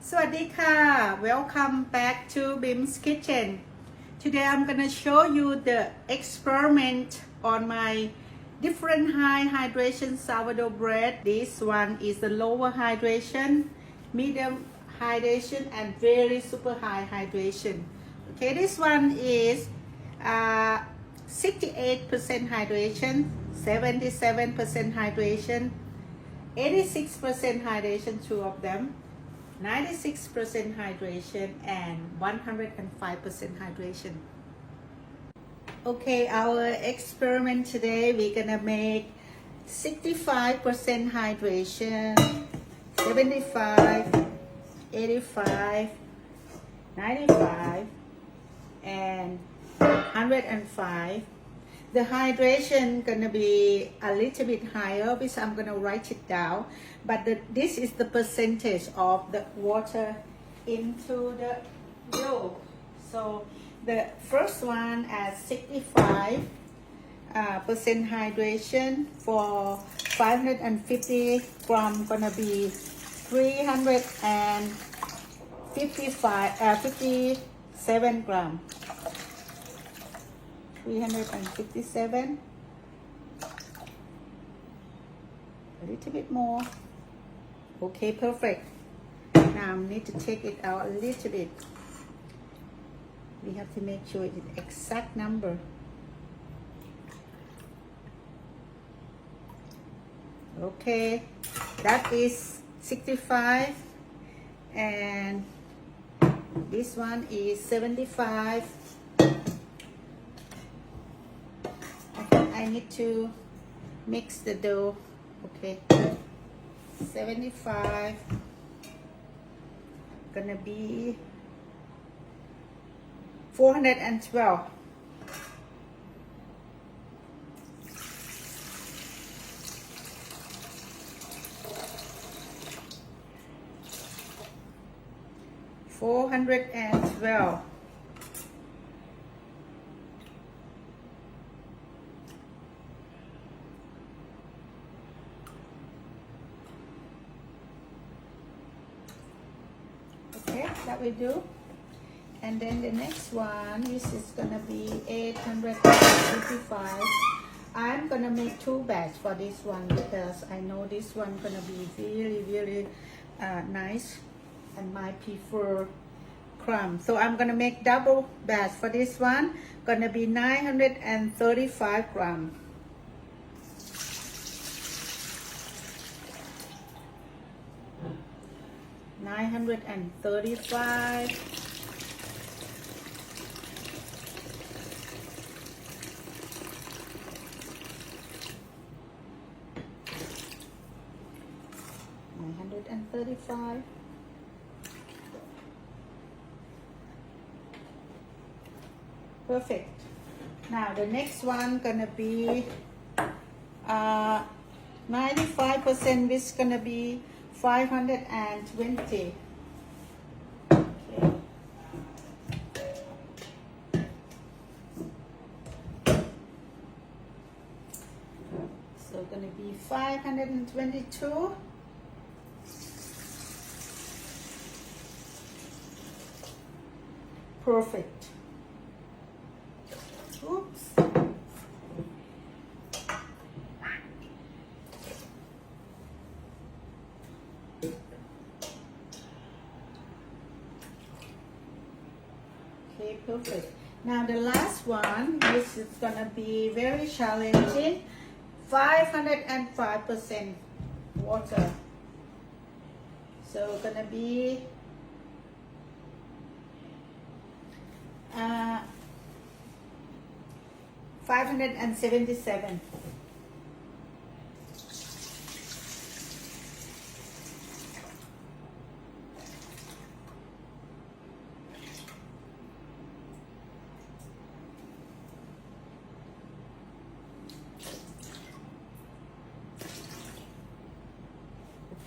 สวัสดีค่ะ Welcome back to Bim's Kitchen. Today I'm gonna show you the experiment on my different high hydration sourdough bread. This one is the lower hydration, medium hydration, and very super high hydration. Okay, this one is 68% hydration, 77% hydration, 86% hydration, two of them, 96% hydration, and 105% hydration. Okay, our experiment today, we're gonna make 65% hydration, 75, 85, 95, and 105. The hydration gonna be a little bit higher because I'm gonna write it down, but this is the percentage of the water into the dough. So the first one at 65% hydration for 550 gram gonna be 57 gram. 357, a little bit more. Okay, perfect. Now I need to take it out a little bit. We have to make sure it's the exact number. Okay, that is 65, and this one is 75. I need to mix the dough. Okay, 75 gonna be 412. Okay, that we do. And then the next one, this is gonna be 855. I'm gonna make two batch for this one because I know this one gonna be really nice and my prefer crumb. So I'm gonna make double batch for this one. Gonna be 935 gram. $935. Perfect. Now the next one gonna be 95%. This gonna be 520. Okay. So gonna be 522. Perfect. Oops. Okay, perfect. Now the last one, this is gonna be very challenging. 505% water. So gonna be 577.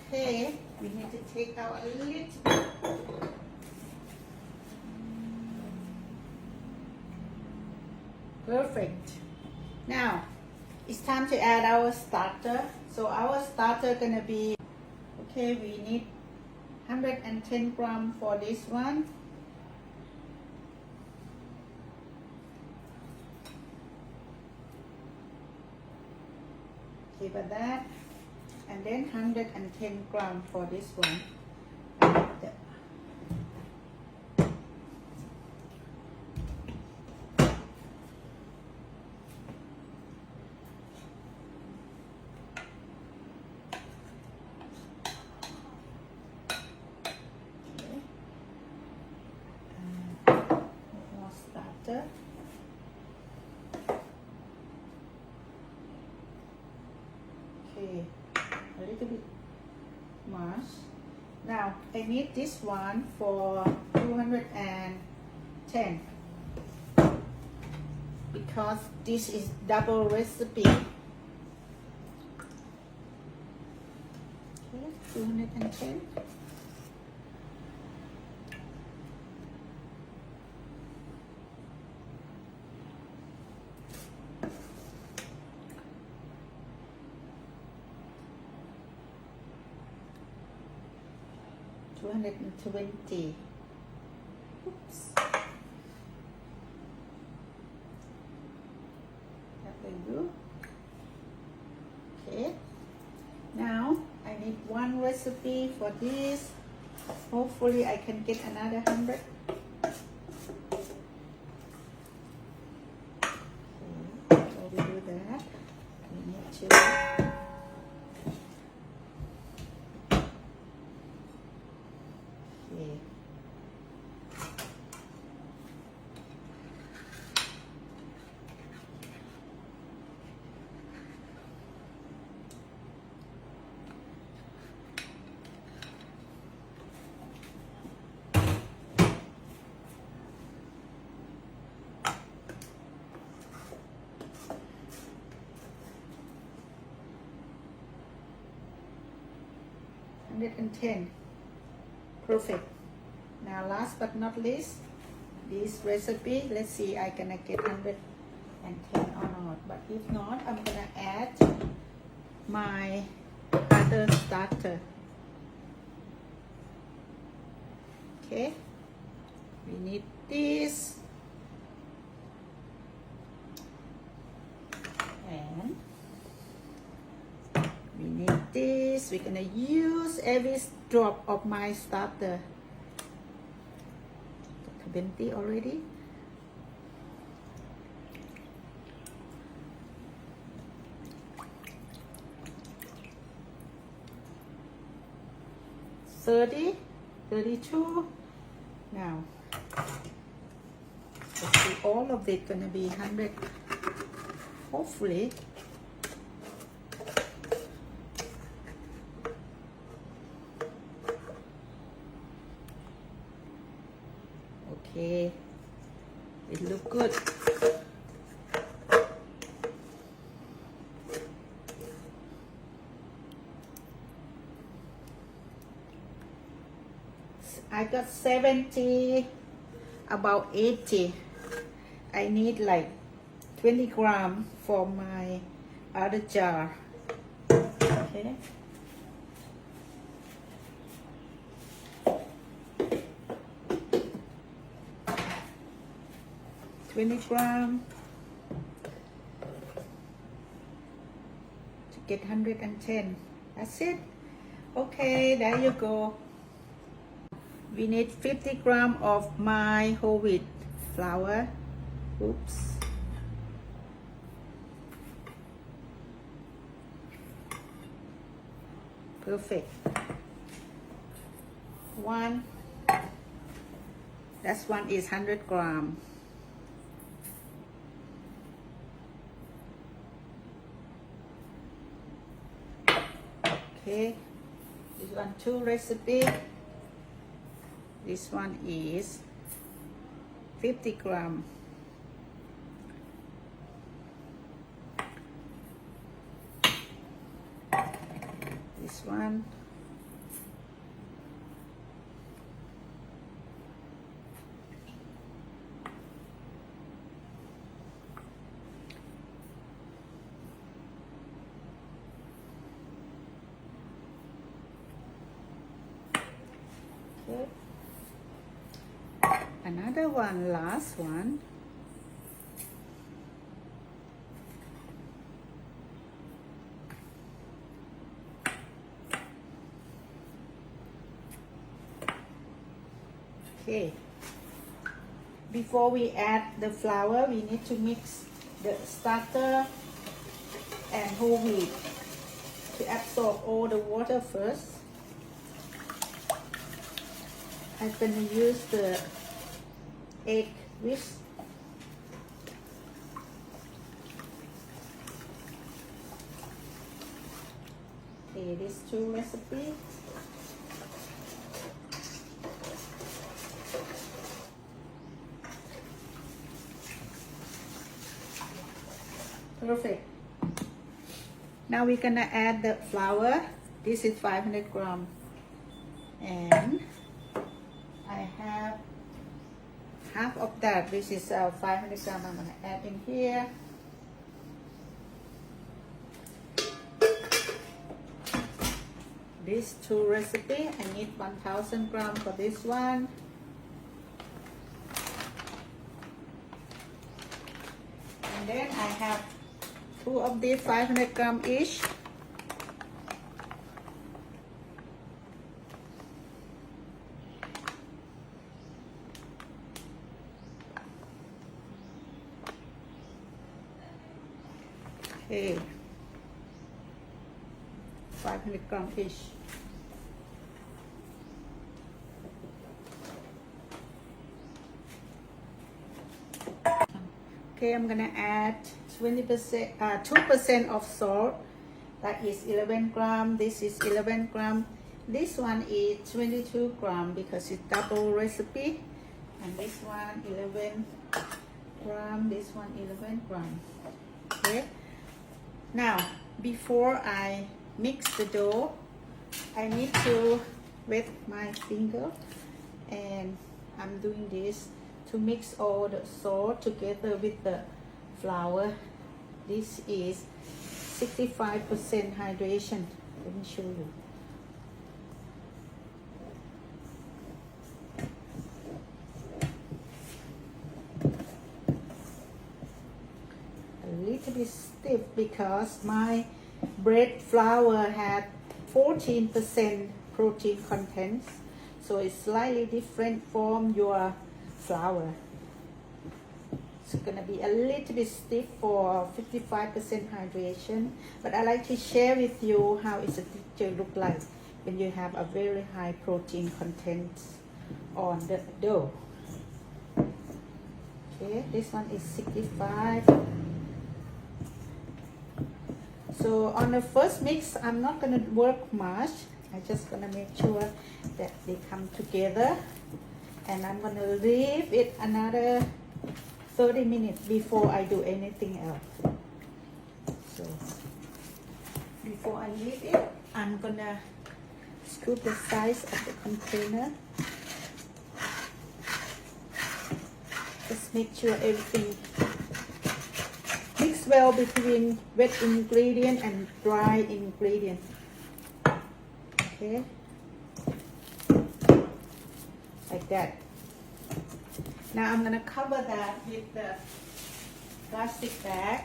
Okay, we need to take out a little bit. Perfect. Now it's time to add our starter. So our starter gonna be, okay, we need 110 gram for this one. Keep it that. And then 110 gram for this one. Okay, a little bit much. Now I need this one for 210 because this is double recipe. Okay, 210. $220. Oops. That will do. Okay. Now I need one recipe for this. Hopefully I can get another 100. Okay. So we do that. We need to. $110. Perfect. Now last but not least, this recipe. Let's see I can get 110 or not. But if not, I'm gonna add my other starter. Okay. We need this. And we need this. We're gonna use every drop of my starter. 20 already. $30, $32. Now, let's see, all of it gonna be 100. Hopefully. Okay, it looks good. I got 70, about 80. I need like 20 gram for my other jar. Okay. $20 to get 110. That's it. Okay, there you go. We need 50 gram of my whole wheat flour. Oops. Perfect. One. That one is 100 gram. Okay. This one 2 recipe. This one is 50 gram. This one. Okay. Another one, last one. Okay. Before we add the flour, we need to mix the starter and whole wheat to absorb all the water first. I'm going to use the egg whisk. Okay, these two recipes. Perfect. Now we're gonna add the flour. This is 500 grams, and I have half of that. This is 500 grams. I'm gonna add in here. These two recipes, I need 1000 grams for this one. And then I have two of these 500 grams each. Okay, 500 grams each. Okay, I'm gonna add 20%, 2% of salt. That is 11 grams. This is 11 grams. This one is 22 grams because it's double recipe. And this one 11 grams. This one 11 grams. Okay. Now, before I mix the dough, I need to wet my finger, and I'm doing this to mix all the salt together with the flour. This is 65% hydration. Let me show you. A little bit stiff because my bread flour had 14% protein content, so it's slightly different from your flour. It's gonna be a little bit stiff for 55% hydration, but I like to share with you how it's a texture look like when you have a very high protein content on the dough. Okay, this one is 65. So on the first mix, I'm not gonna work much. I'm just gonna make sure that they come together. And I'm going to leave it another 30 minutes before I do anything else. So before I leave it, I'm going to scoop the size of the container. Just make sure everything mix well between wet ingredient and dry ingredient. Okay. Like that. Now I'm gonna cover that with the plastic bag.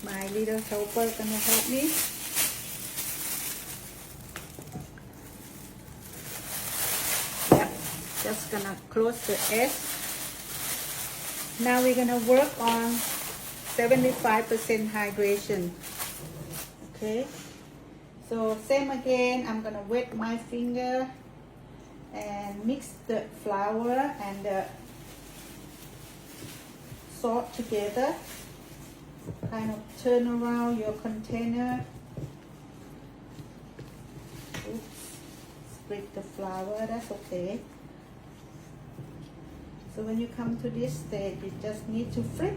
My little helper is gonna help me. Yep, just gonna close the edge. Now we're gonna work on 75% hydration. Okay. So same again. I'm gonna wet my finger and mix the flour and the salt together. Kind of turn around your container. Oops, split the flour, that's okay. So when you come to this stage, you just need to flip.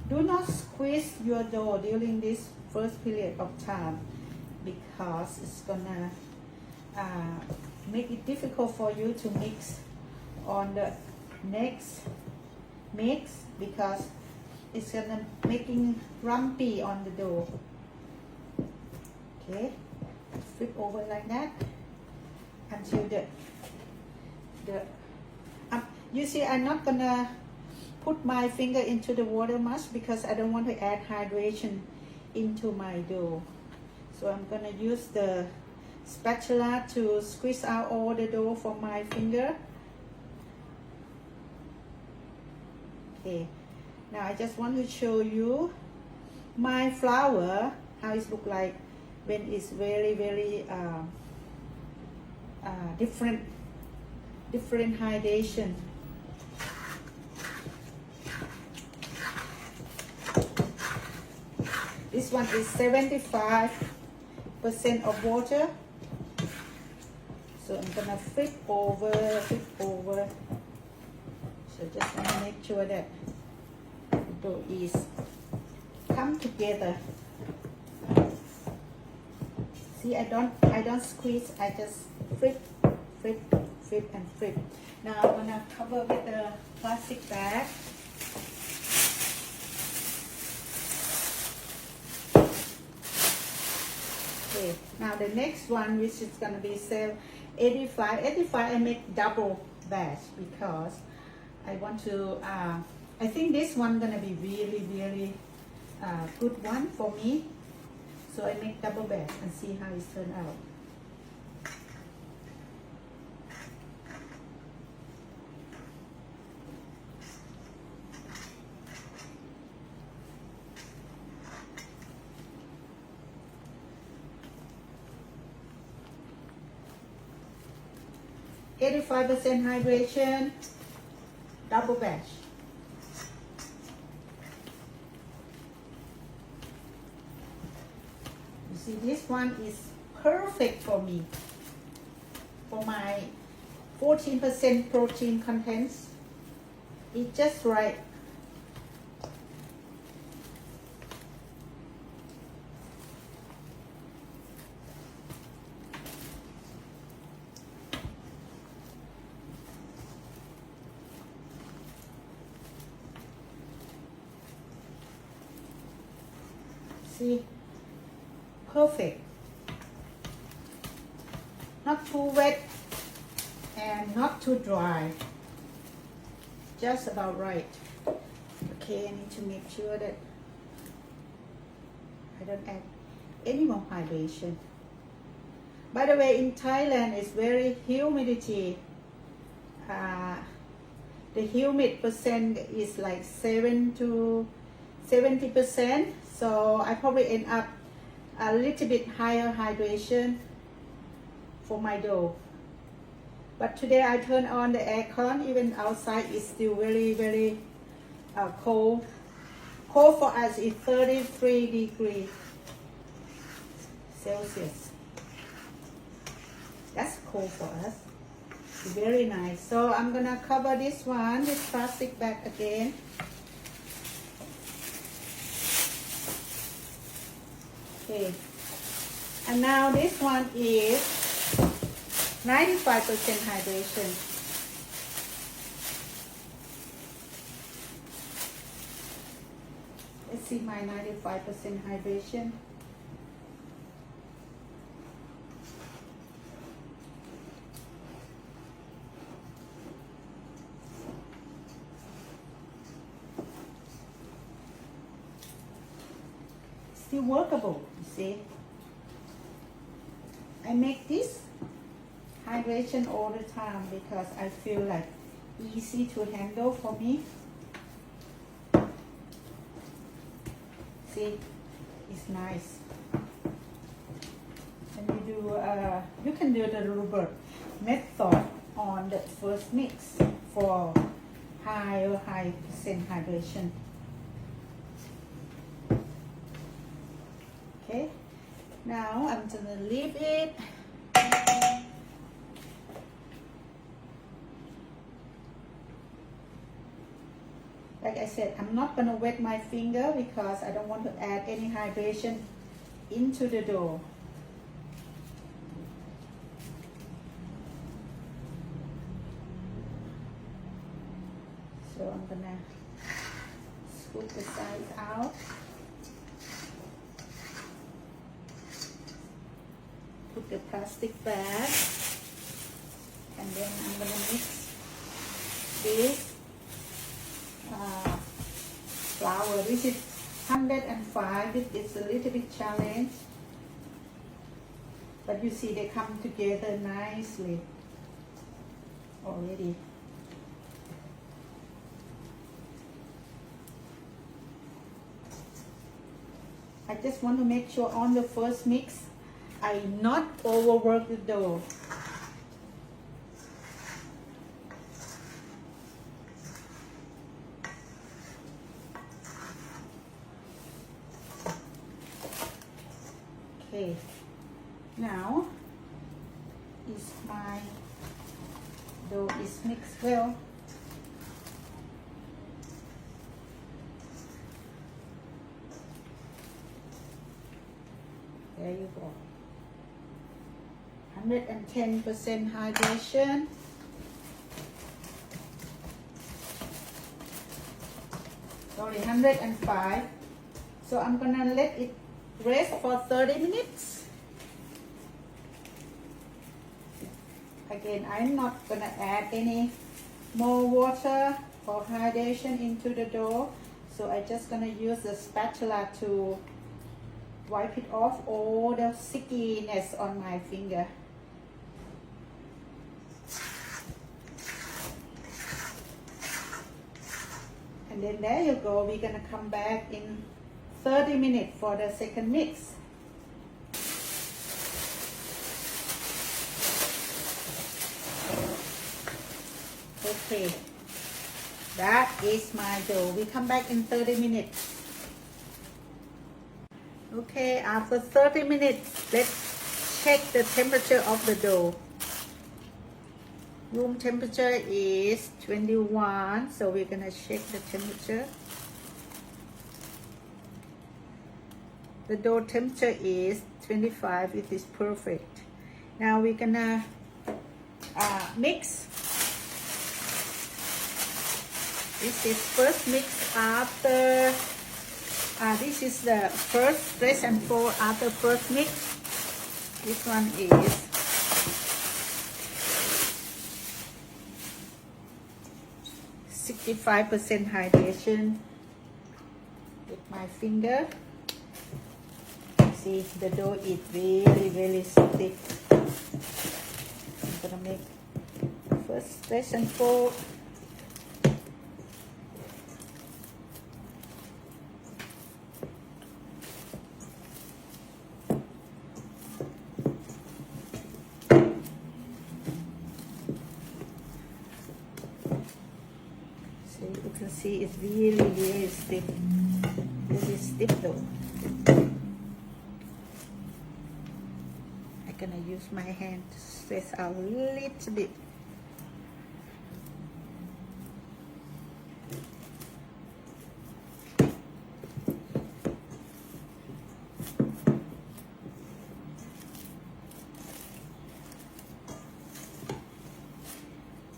Do not squeeze your dough during this first period of time because it's gonna make it difficult for you to mix on the next mix because it's gonna making lumpy on the dough. Okay, flip over like that. until you see, I'm not gonna put my finger into the water much because I don't want to add hydration into my dough. So I'm gonna use the spatula to squeeze out all the dough from my finger. Okay, now I just want to show you my flour, how it look like when it's very different hydration. This one is 75% of water. So I'm gonna flip over. So just want to make sure that the dough is come together. See, I don't squeeze. I just flip, and flip. Now I'm gonna cover with a plastic bag. Okay. Now the next one, which is gonna be 85. I make double batch because I want to. I think this one gonna be really good one for me. So I make double batch and see how it turn out. %85 hydration, double batch. You see, this one is perfect for me. For my 14% protein contents, it's just right. See, perfect. Not too wet and not too dry. Just about right. Okay, I need to make sure that I don't add any more hydration. By the way, in Thailand, it's very humidity. The humid percent is like 7 to 70%. So I probably end up a little bit higher hydration for my dough. But today I turn on the aircon, even outside is still very cold. Cold for us is 33 degrees Celsius. That's cold for us. Very nice. So I'm gonna cover this one, this plastic bag again. Okay, and now this one is 95% hydration. Let's see my 95% hydration. Still workable, you see. I make this hydration all the time because I feel like easy to handle for me. See, it's nice. And you can do the rubber method on the first mix for high percent hydration. Okay, now I'm gonna leave it. Like I said, I'm not gonna wet my finger because I don't want to add any hydration into the dough. So I'm gonna scoop the sides out. Put the plastic bag. and then I'm gonna mix this flour. This is 105. This is a little bit challenge, but you see they come together nicely already. I just want to make sure on the first mix I not overwork the dough. Okay, now is my dough is mixed well. There you go. 110% hydration. Sorry, 105. So I'm gonna let it rest for 30 minutes. Again, I'm not gonna add any more water or hydration into the dough. So I'm just gonna use the spatula to wipe it off all the stickiness on my finger. And then there you go. We're gonna come back in 30 minutes for the second mix. Okay, that is my dough. We come back in 30 minutes. Okay, after 30 minutes, let's check the temperature of the dough. Room temperature is 21, so we're gonna check the temperature. The dough temperature is 25, it is perfect. Now we're gonna mix. This is first mix after, this is the first press and fold after first mix. This one is 65% hydration with my finger. See, the dough is really thick. I'm gonna make first press and fold. You can see it's really stiff. Really stiff though. I'm gonna use my hand to stretch out a little bit.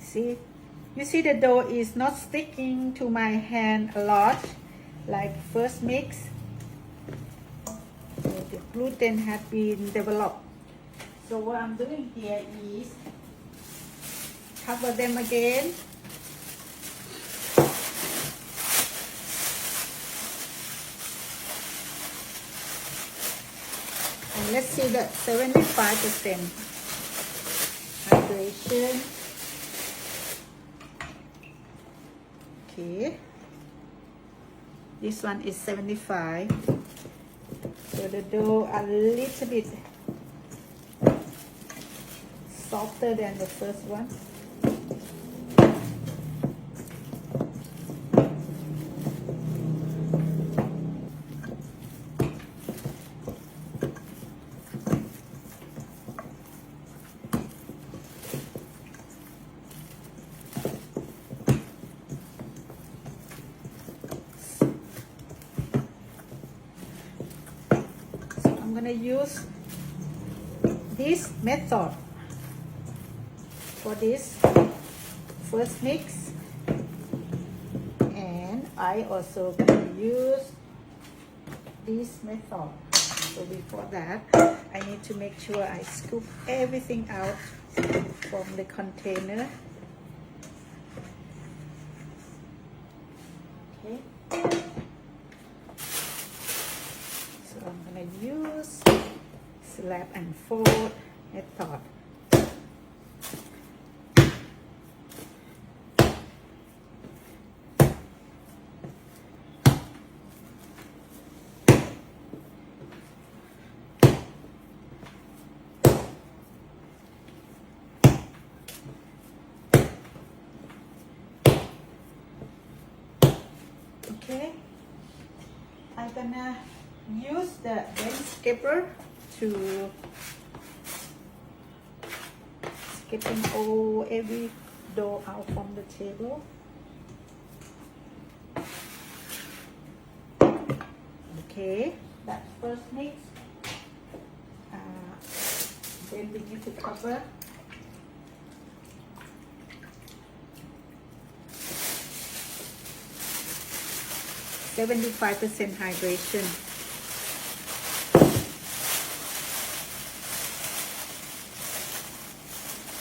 See? You see the dough is not sticking to my hand a lot like first mix. So the gluten has been developed. So what I'm doing here is cover them again. And let's see the 75% hydration. Okay, this one is 75, so the dough a little bit softer than the first one. I'm gonna use this method for this first mix, and I also gonna use this method. So before that, I need to make sure I scoop everything out from the container. Okay. So I'm gonna use slap and fold method. Okay, I'm gonna use the bench scraper to scraping all every dough out from the table. Okay, that's first mix. Then we need to cover. (75% hydration).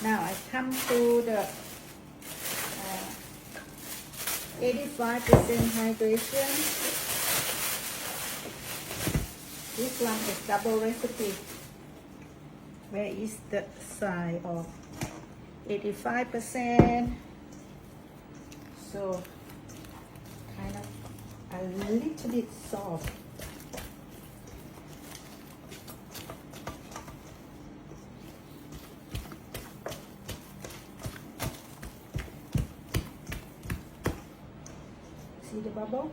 Now I come to the 85% hydration. This one is double recipe. Where is the side of 85%? So kind of a little bit soft. See the bubble?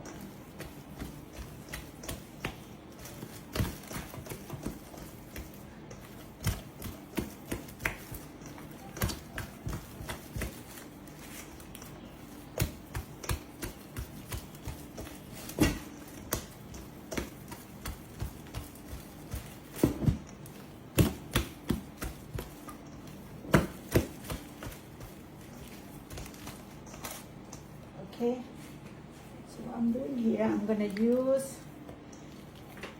Okay, so what I'm doing here, I'm going to use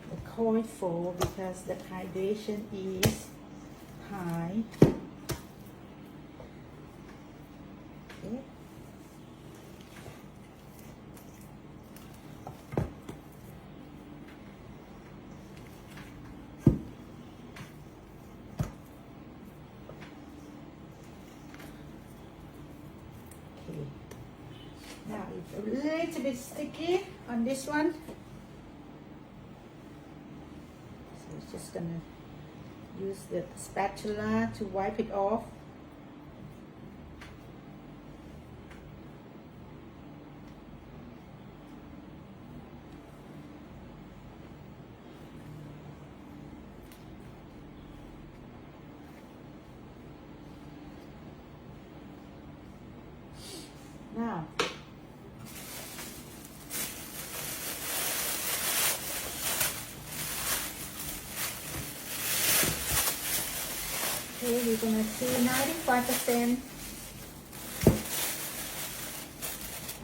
the coil foil because the hydration is high. Okay. Okay. Now it's a little bit sticky on this one. So it's just gonna use the spatula to wipe it off. Now okay, we're gonna see 95%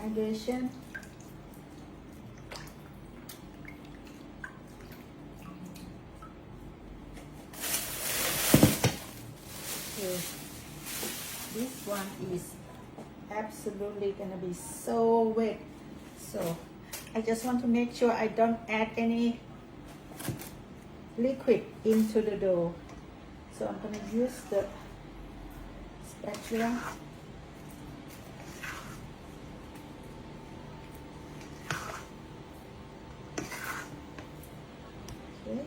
hydration. Okay, this one is absolutely gonna be so wet. So I just want to make sure I don't add any liquid into the dough. So I'm going to use the spatula. Okay.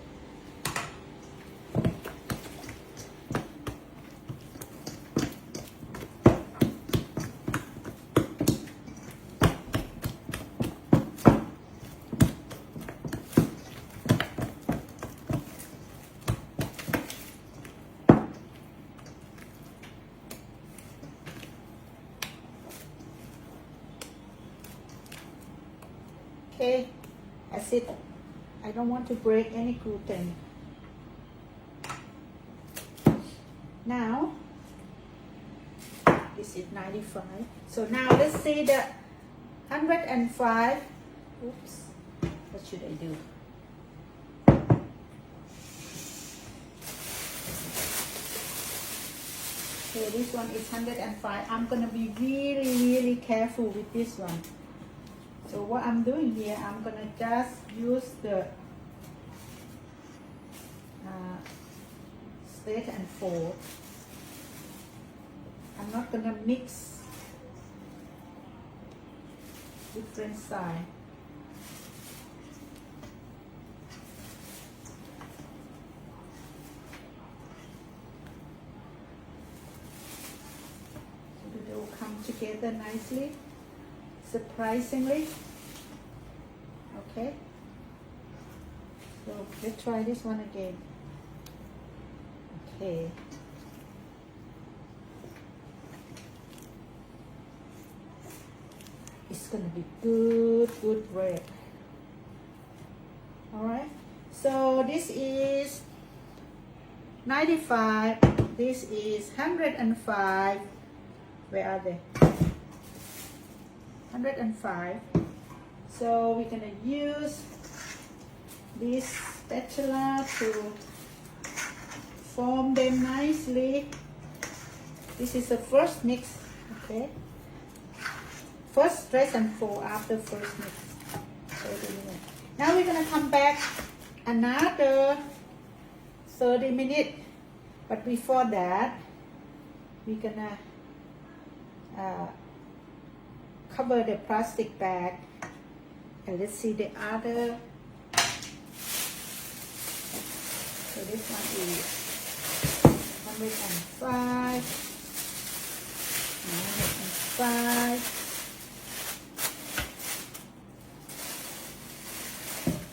Okay, that's it. I don't want to break any gluten. Now, this is 95. So now let's see the 105. Oops, what should I do? Okay, this one is 105. I'm gonna be really careful with this one. So what I'm doing here, I'm gonna just use the stretch and fold. I'm not gonna mix different side. So the dough come together nicely, surprisingly. Okay, so let's try this one again. Okay. It's gonna be good bread. All right. So this is 95. This is 105. Where are they? 105. So we're gonna use this spatula to form them nicely. This is the first mix. Okay. First stretch and fold after first mix. Now we're gonna come back another 30 minutes. But before that, we're gonna cover the plastic bag. And let's see the other. So this one is 105. 105.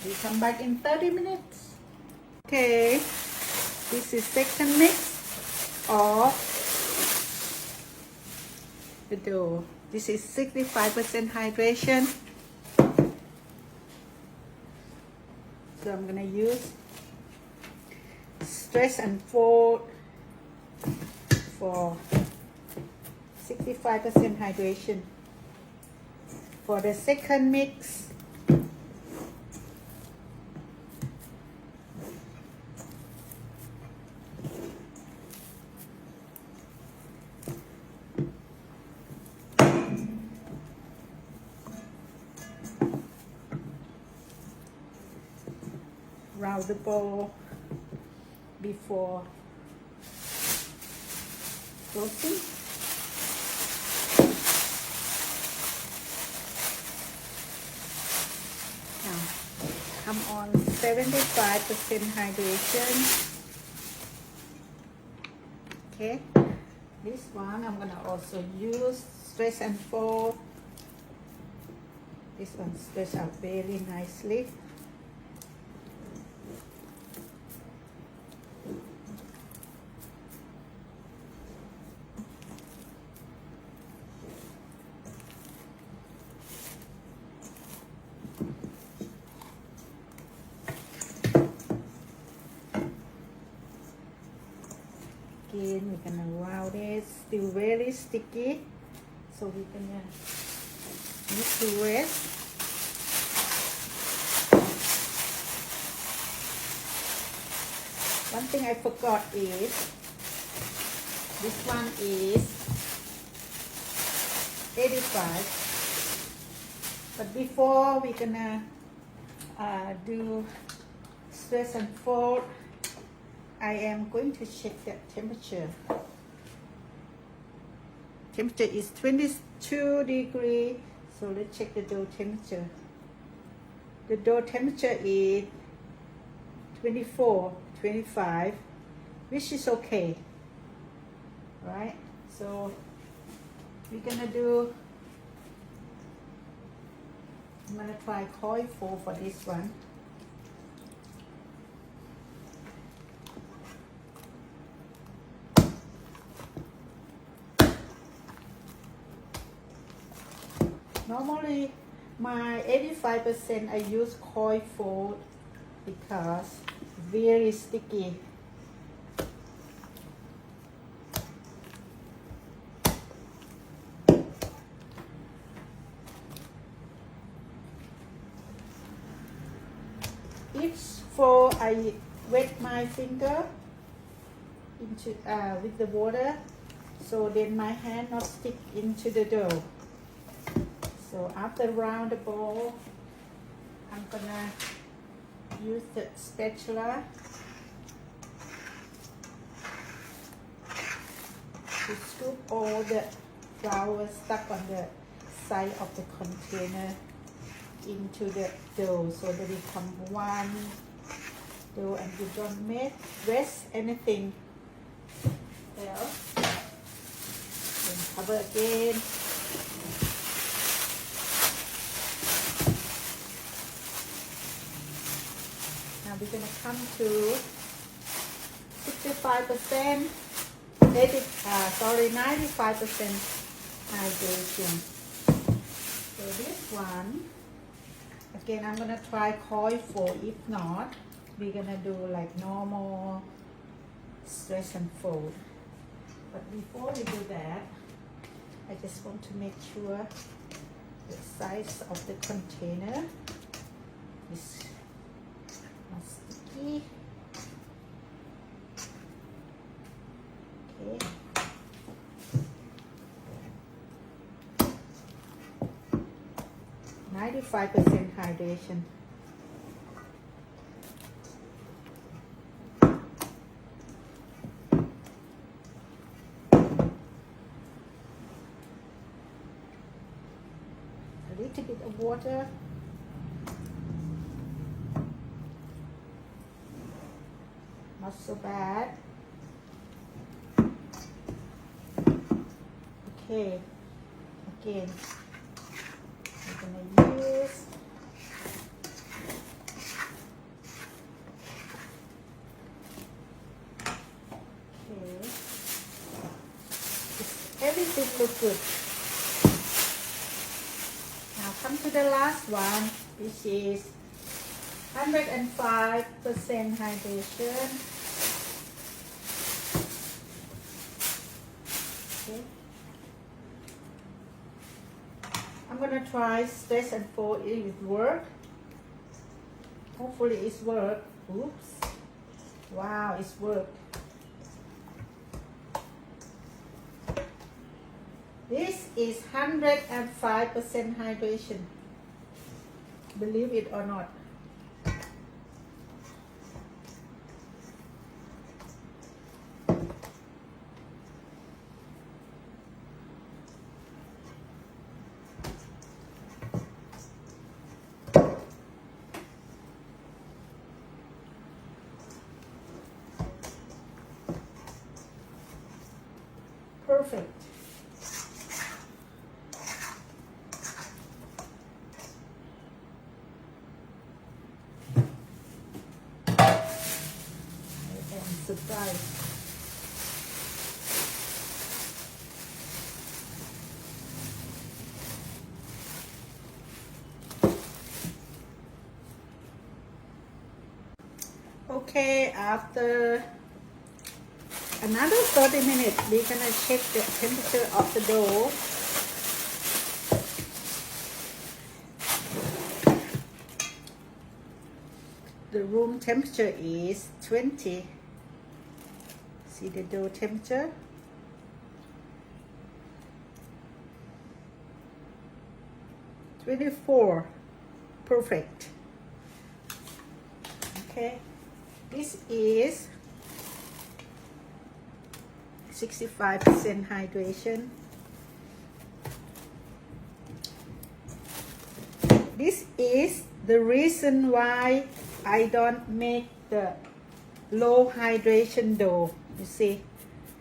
We come back in 30 minutes. Okay, this is second mix of the dough. This is 65% hydration. So I'm gonna use stretch and fold for 65% hydration. For the second mix, round the bowl before closing. Now, I'm on 75% hydration. Okay, this one I'm gonna also use stretch and fold. This one stretch out very nicely. Again, we're gonna round it, still very sticky, so we're gonna need to rest. One thing I forgot is this one is 85, but before we're gonna do stretch and fold, I am going to check the temperature. Temperature is 22 degrees. So let's check the dough temperature. The dough temperature is 24, 25, which is okay. Right? So we're gonna do, I'm gonna try coil fold for this one. Normally, my 85% I use coil fold because very sticky. Each fold I wet my finger into with the water so then my hand not stick into the dough. So after round the ball, I'm gonna use the spatula to scoop all the flour stuck on the side of the container into the dough so that it become one dough and you don't waste anything else. Then cover again. Now we're gonna come to 65%, 95% hydration. So this one, again, I'm gonna try coil fold. If not, we're gonna do like normal stretch and fold. But before we do that, I just want to make sure the size of the container is not sticky. Okay. 95% hydration. A little bit of water. Not so bad. Okay. Again. We're gonna use everything looks good. Now come to the last one, which is 105% hydration. Okay. I'm gonna try stretch and fold if it work. Hopefully it's work. Oops. Wow, it's worked. This is 105% hydration. Believe it or not. Perfect. Surprise. Okay, after another 30 minutes, we're gonna check the temperature of the dough. The room temperature is 20. See the dough temperature? (24). Perfect. Okay. This is 65% hydration. This is the reason why I don't make the low hydration dough. You see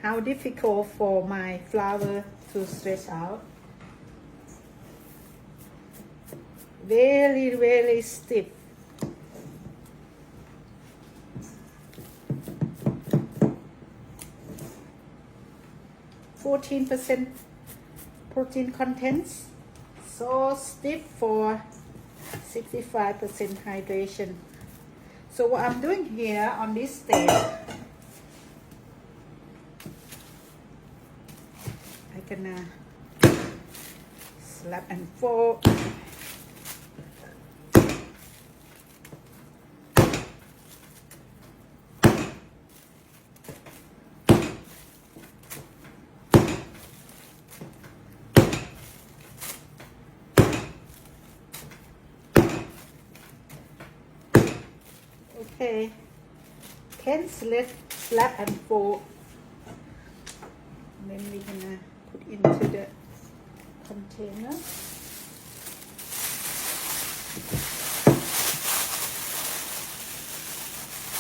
how difficult for my flour to stretch out. Very, very stiff. (14% protein contents). So stiff for 65% hydration. So what I'm doing here on this stage, I can slap and fold. Okay, 10 slap and fold. And then we're gonna put into the container.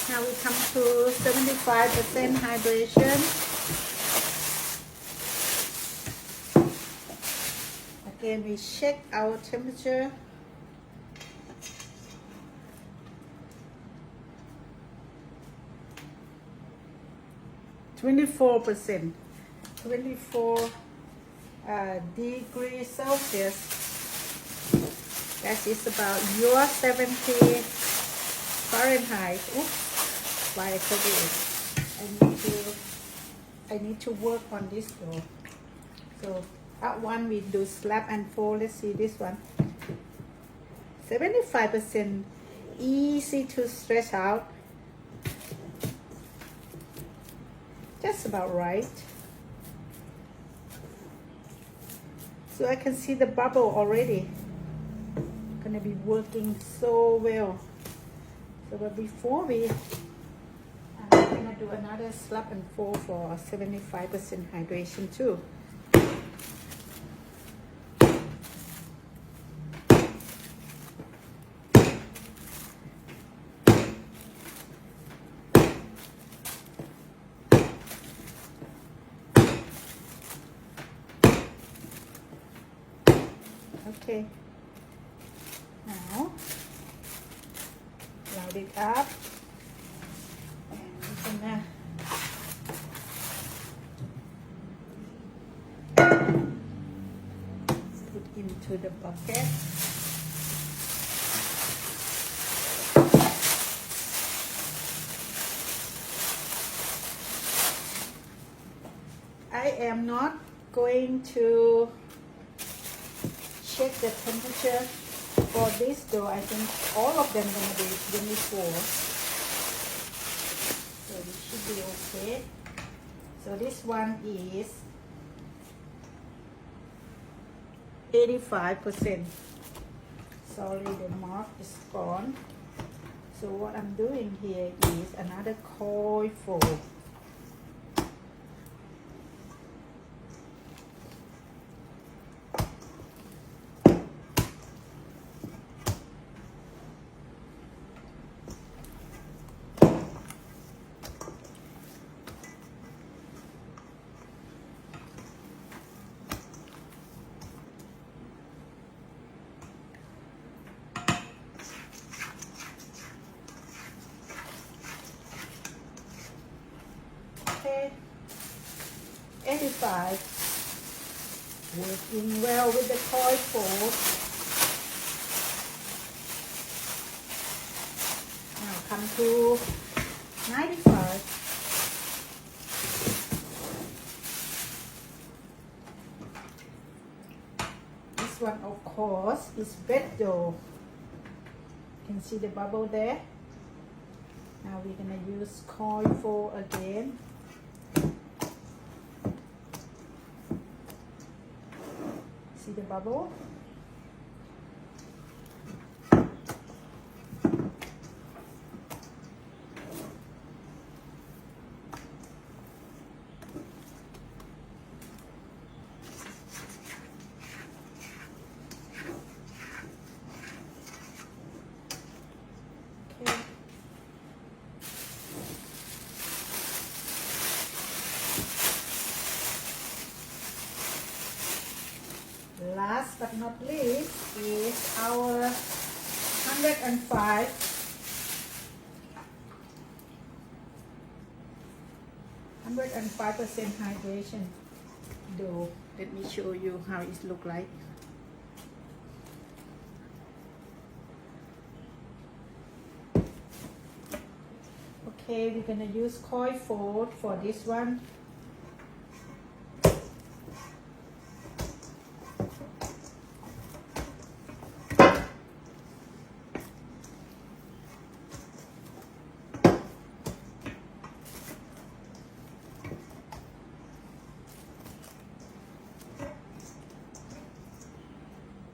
Now we come to 75% hydration. Again, we check our temperature. (24%). 24 degrees Celsius. That is about your 70 Fahrenheit. Oops, why I cover it. I need to work on this though. So that one we do slap and fold. Let's see this one. 75%, easy to stretch out. Just about right. So I can see the bubble already. Gonna be working so well. So but before I'm gonna do another slap and fold for 75% hydration too. Okay, now load it up and we're gonna put into the bucket. I am not going to check the temperature for this dough. I think all of them gonna be 24, so this should be okay. So this one is 85%. Sorry, the mark is gone. So what I'm doing here is another coil fold. Okay, 85, working well with the coil fold. Now come to 95. This one of course is bread dough. You can see the bubble there. Now we're gonna use coil fold again. See the bubble? Okay. Last but not least is our 105 105% hydration dough. Let me show you how it look like. Okay, we're gonna use coil fold for this one.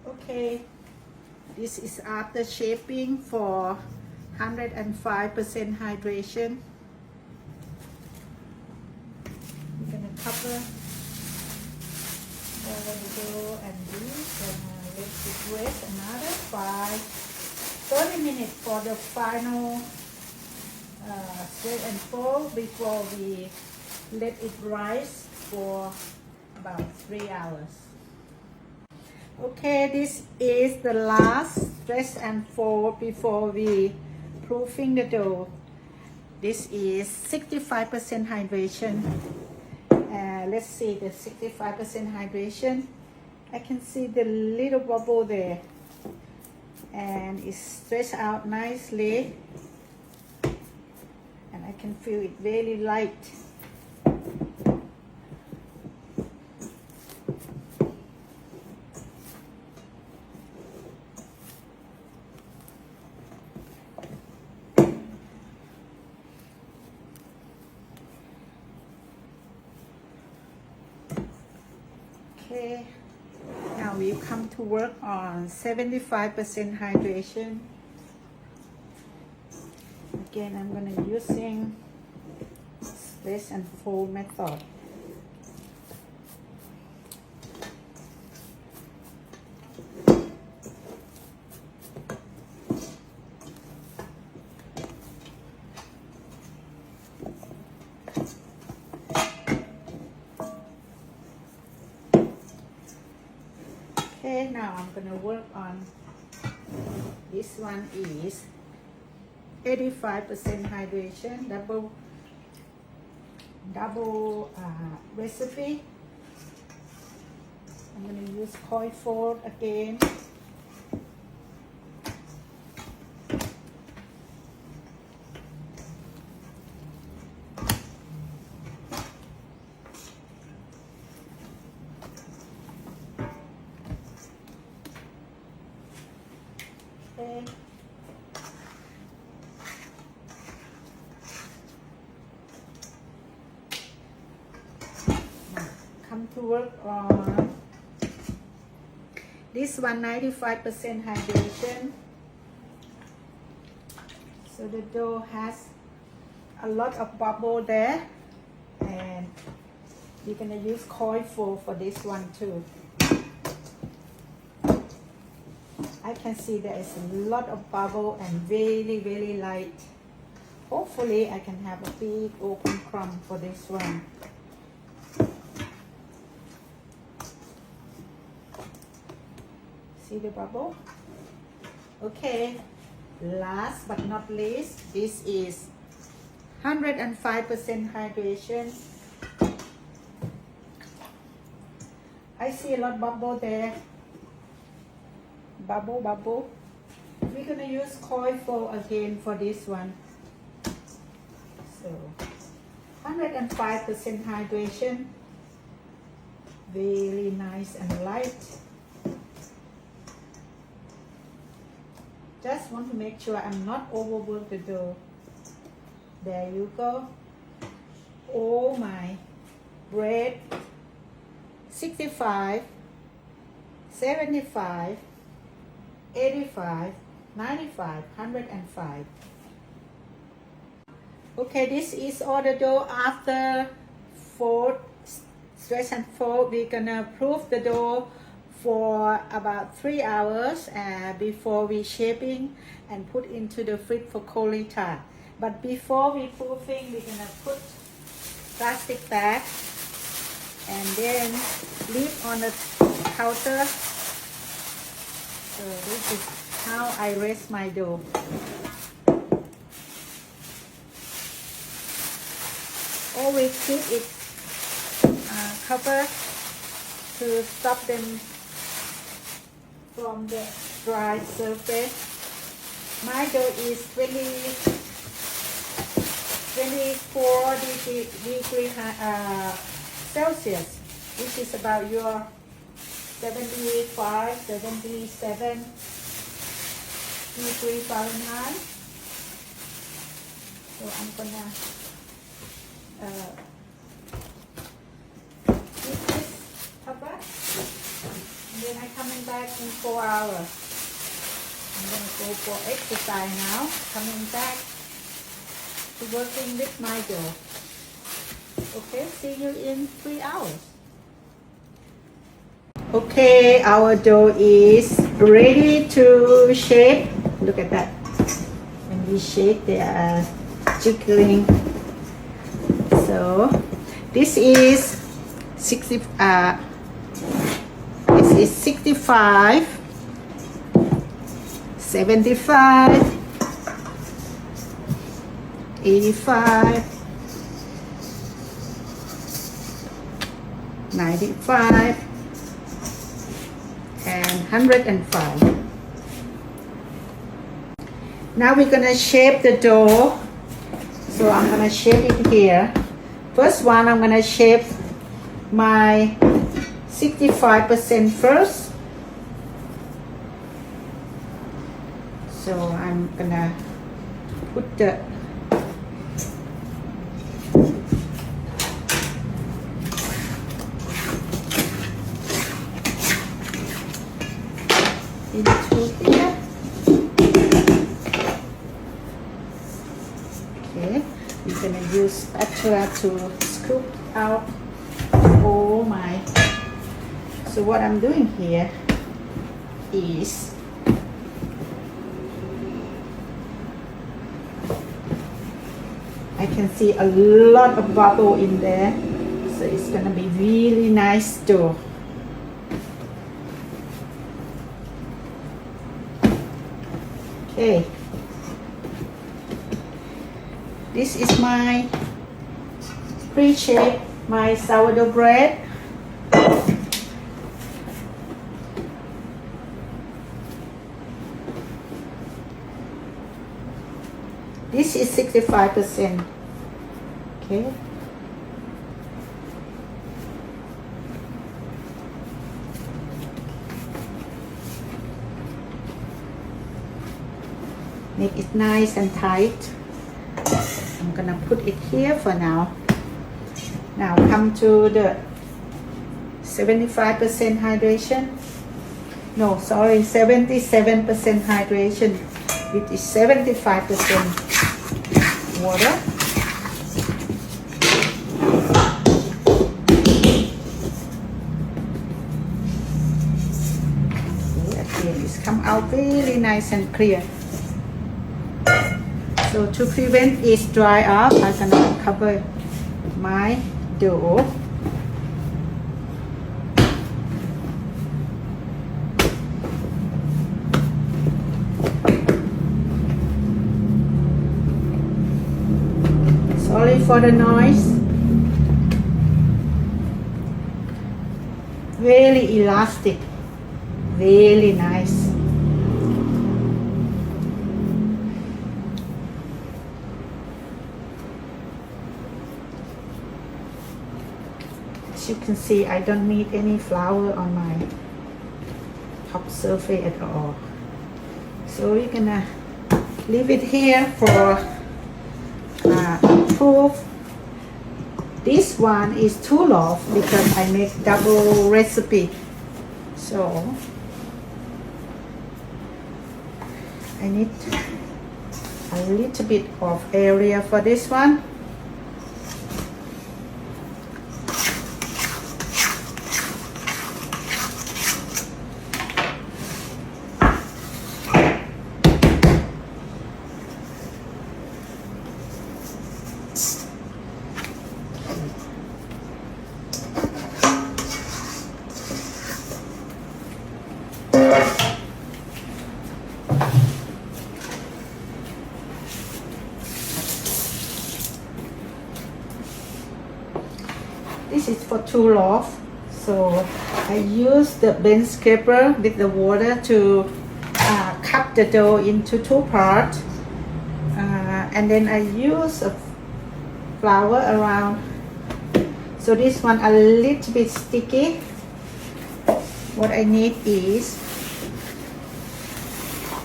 Okay, this is after shaping for 105% hydration. We're gonna cover over the dough and let it rest another 30 minutes for the final stretch and fold before we let it rise for about 3 hours. Okay, this is the last stretch and fold before we proofing the dough. This is 65% hydration. Let's see the 65% hydration. I can see the little bubble there, and it's stretched out nicely, and I can feel it very light. Okay, now we come to work on 75% hydration. Again, I'm going to using stretch and fold method. Okay, now I'm gonna work on this one is 85% hydration, double recipe. I'm gonna use coil fold again. Okay. Now, come to work on this one, 95% hydration. So the dough has a lot of bubble there, and you're gonna use coil fold for this one too. I can see there is a lot of bubble and very light. Hopefully I can have a big open crumb for this one. See the bubble? Okay, last but not least, this is 105% hydration. I see a lot of bubble there. Bubble. We're gonna use coil fold again for this one. So 105% hydration, very nice and light. Just want to make sure I'm not overwork the dough. There you go. Oh my bread, 65, 75, 85, 95, 105. Okay, this is all the dough after fold, stretch and fold. We're gonna proof the dough for about 3 hours before we shaping and put into the fridge for cold retard. But before we proofing, we're gonna put plastic bag and then leave on the counter. So this is how I rest my dough. Always keep it covered to stop them from the dry surface. My dough is 24 degrees Celsius, which is about your 75, 77 degrees Fahrenheit. So I'm gonna keep this covered, and then I'm coming back in 4 hours. I'm gonna go for exercise now. Coming back to working with my dough. Okay, see you in 3 hours. Okay, our dough is ready to shape. Look at that. When we shake, they are jiggling. So this is 65, 75, 85, 95, and 105. Now we're gonna shape the dough. So I'm gonna shape it here. First one, I'm gonna shape my 65% first. So I'm gonna put the into here. Okay, we're gonna use spatula to scoop out all my. So what I'm doing here is I can see a lot of bubble in there, so it's gonna be really nice dough. Okay, this is my pre-shape, my sourdough bread. This is 65%. Okay. Make it nice and tight. I'm gonna put it here for now. Now come to the 75% hydration. No, sorry, 77% hydration. It is 75% water. Okay, again, it's come out really nice and clear. So to prevent it dry up, I'm gonna cover my dough. Sorry for the noise. Really elastic, really nice. As you can see, I don't need any flour on my top surface at all. So we're gonna leave it here for proof. This one is 2 loaf because I make double recipe. So I need a little bit of area for this one. This is for 2 loaves, so I use the bench scraper with the water to cut the dough into 2 parts, and then I use a flour around. So this one a little bit sticky. What I need is,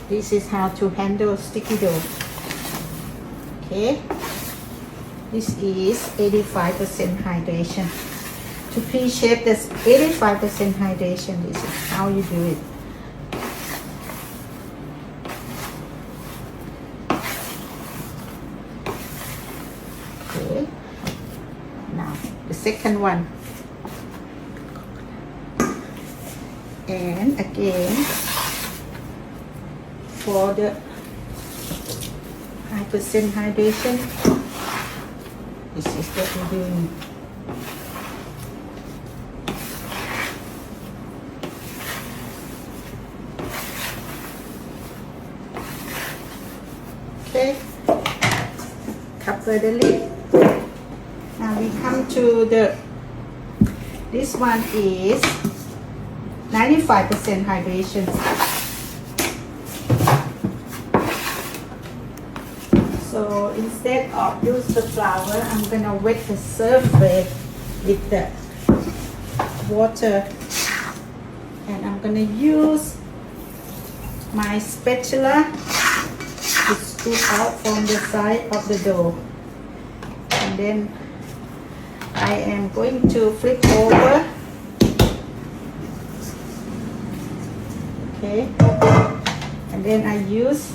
this is how to handle sticky dough. Okay. This is 85% hydration. To pre-shape this 85% hydration, this is how you do it. second one. And again, for the high percent hydration, this is what we're doing. Okay, cover the lid. Now we come to this one is 95% hydration. So instead of use the flour, I'm gonna wet the surface with the water, and I'm gonna use my spatula to scoop out from the side of the dough, and then I am going to flip over. Okay, and then I use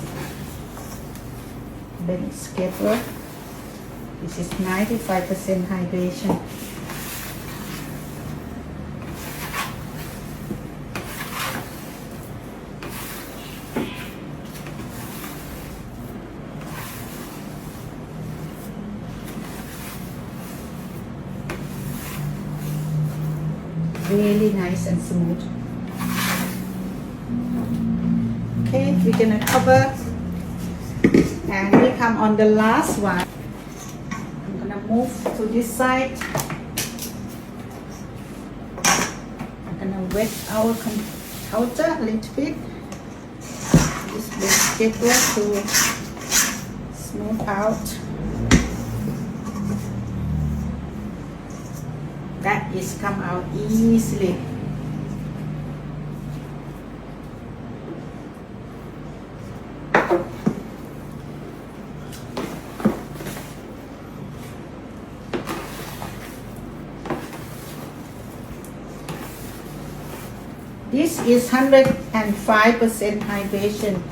bench scraper. This is 95% hydration. Really nice and smooth. Okay, we're gonna cover, and we come on the last one. I'm gonna move to this side. I'm gonna wet our counter a little bit. This vegetable to smooth out. That is come out easily. This is 105% hydration.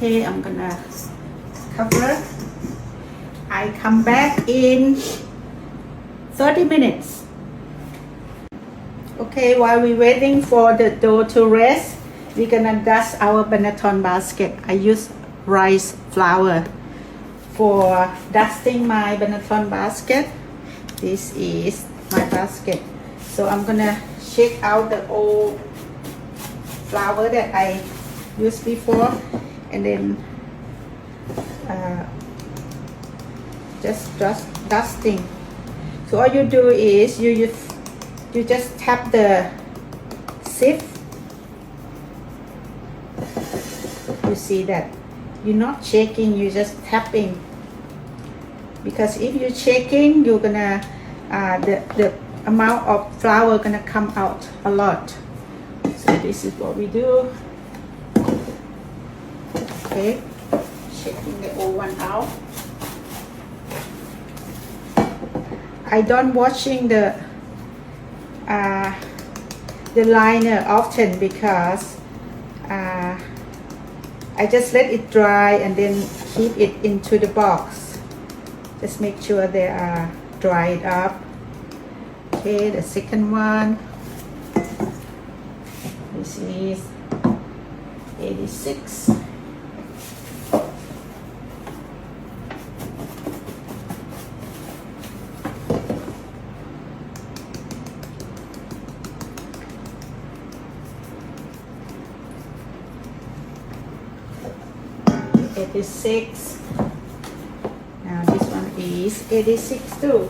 Okay, I'm gonna cover. I come back in 30 minutes. Okay, while we're waiting for the dough to rest, we're gonna dust our banneton basket. I use rice flour for dusting my banneton basket. This is my basket. So I'm gonna shake out the old flour that I used before, and then just dusting. So all you do is you just tap the sieve. You see that you're not shaking, you're just tapping, because if you're shaking, you're gonna the amount of flour gonna come out a lot. So this is what we do. Okay, shaking the old one out. I don't washing the liner often, because I just let it dry and then keep it into the box. Just make sure they are dried up. Okay, the second one. This is 86. Now this one is 86 too.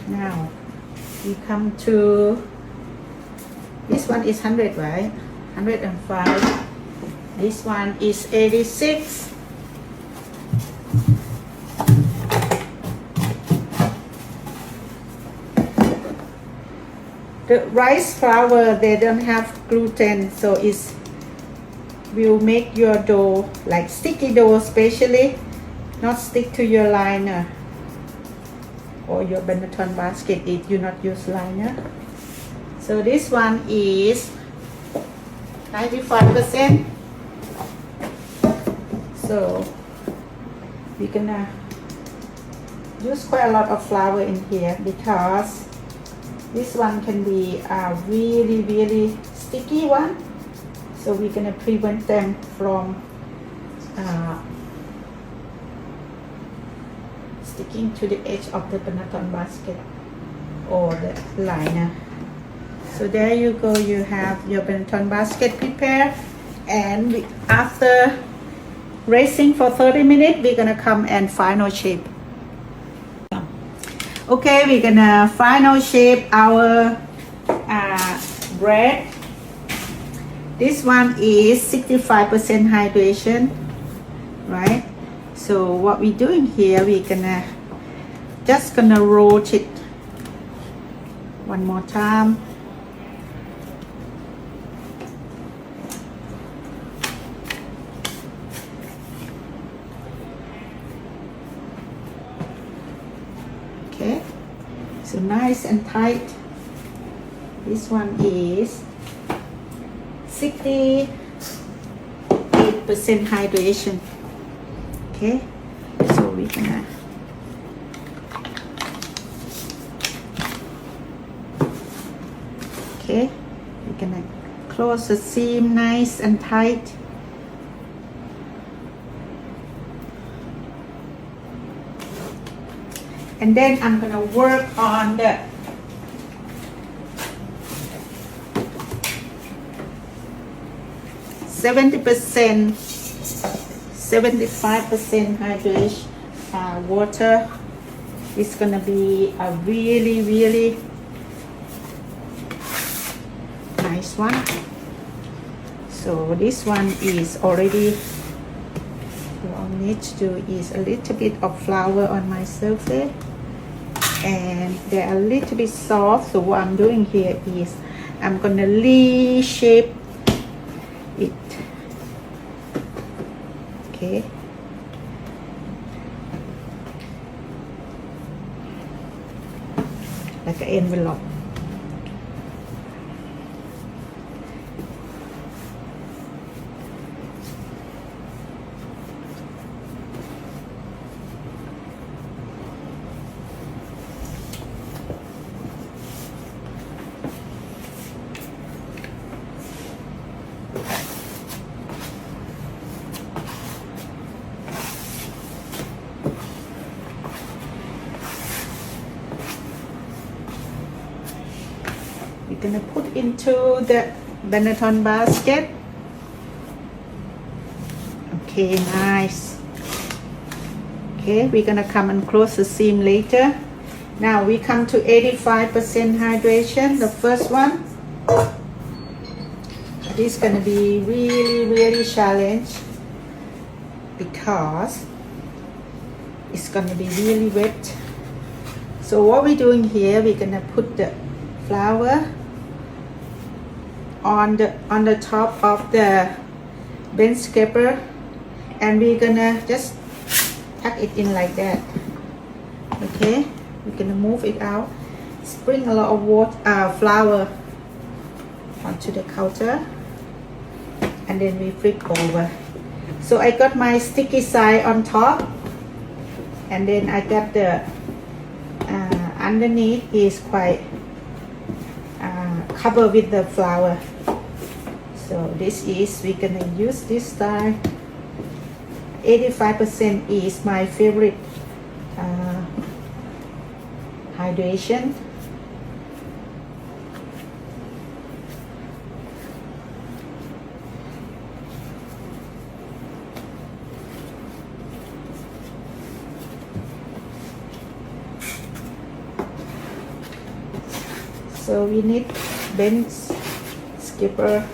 Now we come to this this one is 100, right? 105. This one is 86. The rice flour, they don't have gluten, so it's will make your dough like sticky dough, especially not stick to your liner or your banneton basket if you not use liner. So this one is 95%. So we're gonna use quite a lot of flour in here because this one can be a really sticky one. So we're gonna prevent them from sticking to the edge of the banneton basket or the liner. So there you go, you have your banneton basket prepared, and after resting for 30 minutes, we're gonna come and final shape. Okay, we're gonna final shape our bread. This one is 65% hydration, right? So what we're doing here, we're just gonna roll it one more time. Okay, so nice and tight. This one is 68% hydration. Okay, so we're gonna close the seam nice and tight. And then I'm gonna work on the (70%, 75% hydration water. It's gonna be a really nice one. So this one is already, what I need to do is a little bit of flour on my surface, and they're a little bit soft. So what I'm doing here is I'm gonna reshape it. Okay, like an envelope. We're gonna put into the banneton basket. Okay, nice. Okay, we're gonna come and close the seam later. Now we come to 85% hydration, the first one. This is gonna be really challenge because it's gonna be really wet. So what we're doing here, we're gonna put the flour on the top of the bench scraper, and we're gonna just tuck it in like that. Okay, we're gonna move it out, sprinkle a lot of water, flour onto the counter, and then we flip over. So I got my sticky side on top, and then I got the underneath is quite covered with the flour. So this is, we're gonna use this style. 85% is my favorite hydration. So we need bench skipper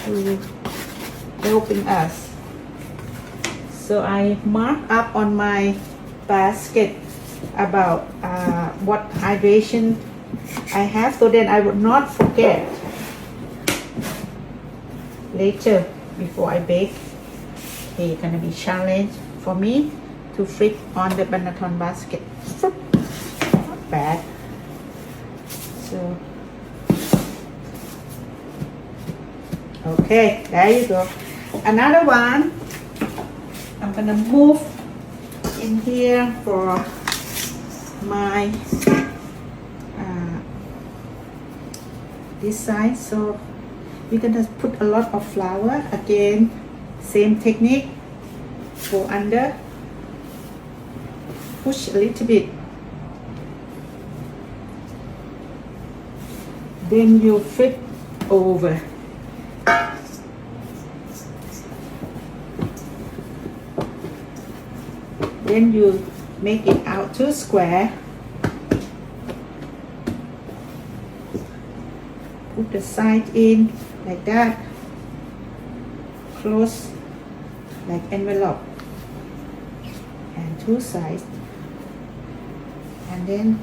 to helping us. So I mark up on my basket about what hydration I have, so then I would not forget later before I bake. Okay, gonna be challenge for me to flip on the banneton basket. Not bad. So okay, there you go. Another one, I'm gonna move in here for my this side. So we're gonna put a lot of flour again, same technique. Go under, push a little bit, then you flip over. Then you make it out to square. Put the side in like that. Close like envelope. And two sides. And then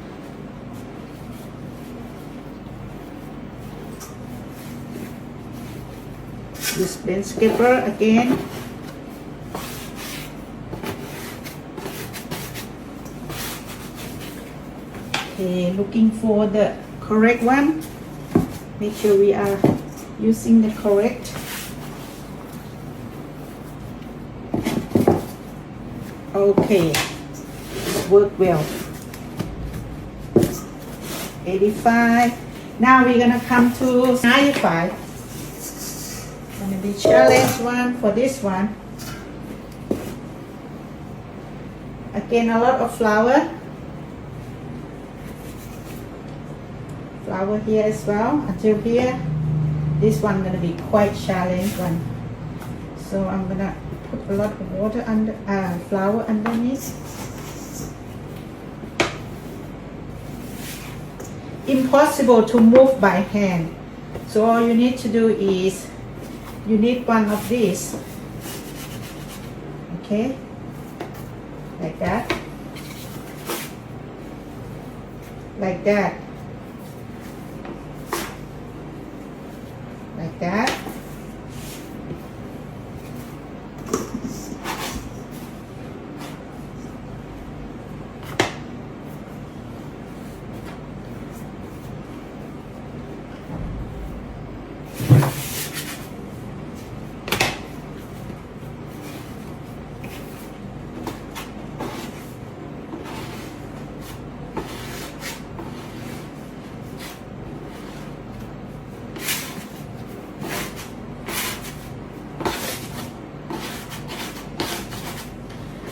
use blend skipper again. Okay, looking for the correct one. Make sure we are using the correct. Okay, work well. 85. Now we're gonna come to 95. Gonna be challenge one for this one. Again, a lot of flour. Flour here as well until here. This one gonna be quite challenge one. So I'm gonna put a lot of water under flour underneath. Impossible to move by hand. So all you need to do is you need one of these. Okay, like that, like that. Like that.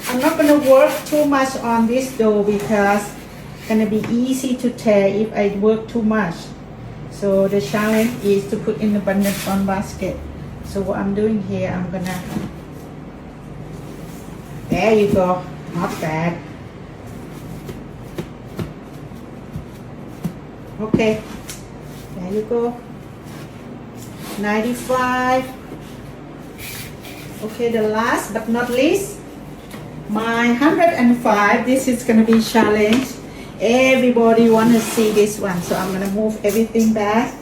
I'm not going to work too much on this dough because it's going to be easy to tear if I work too much. So the challenge is to put in the banneton basket. So what I'm doing here, I'm going to, there you go, not bad. Okay, there you go, 95. Okay, the last but not least, my 105. This is gonna be challenge. Everybody wanna see this one, so I'm gonna move everything back.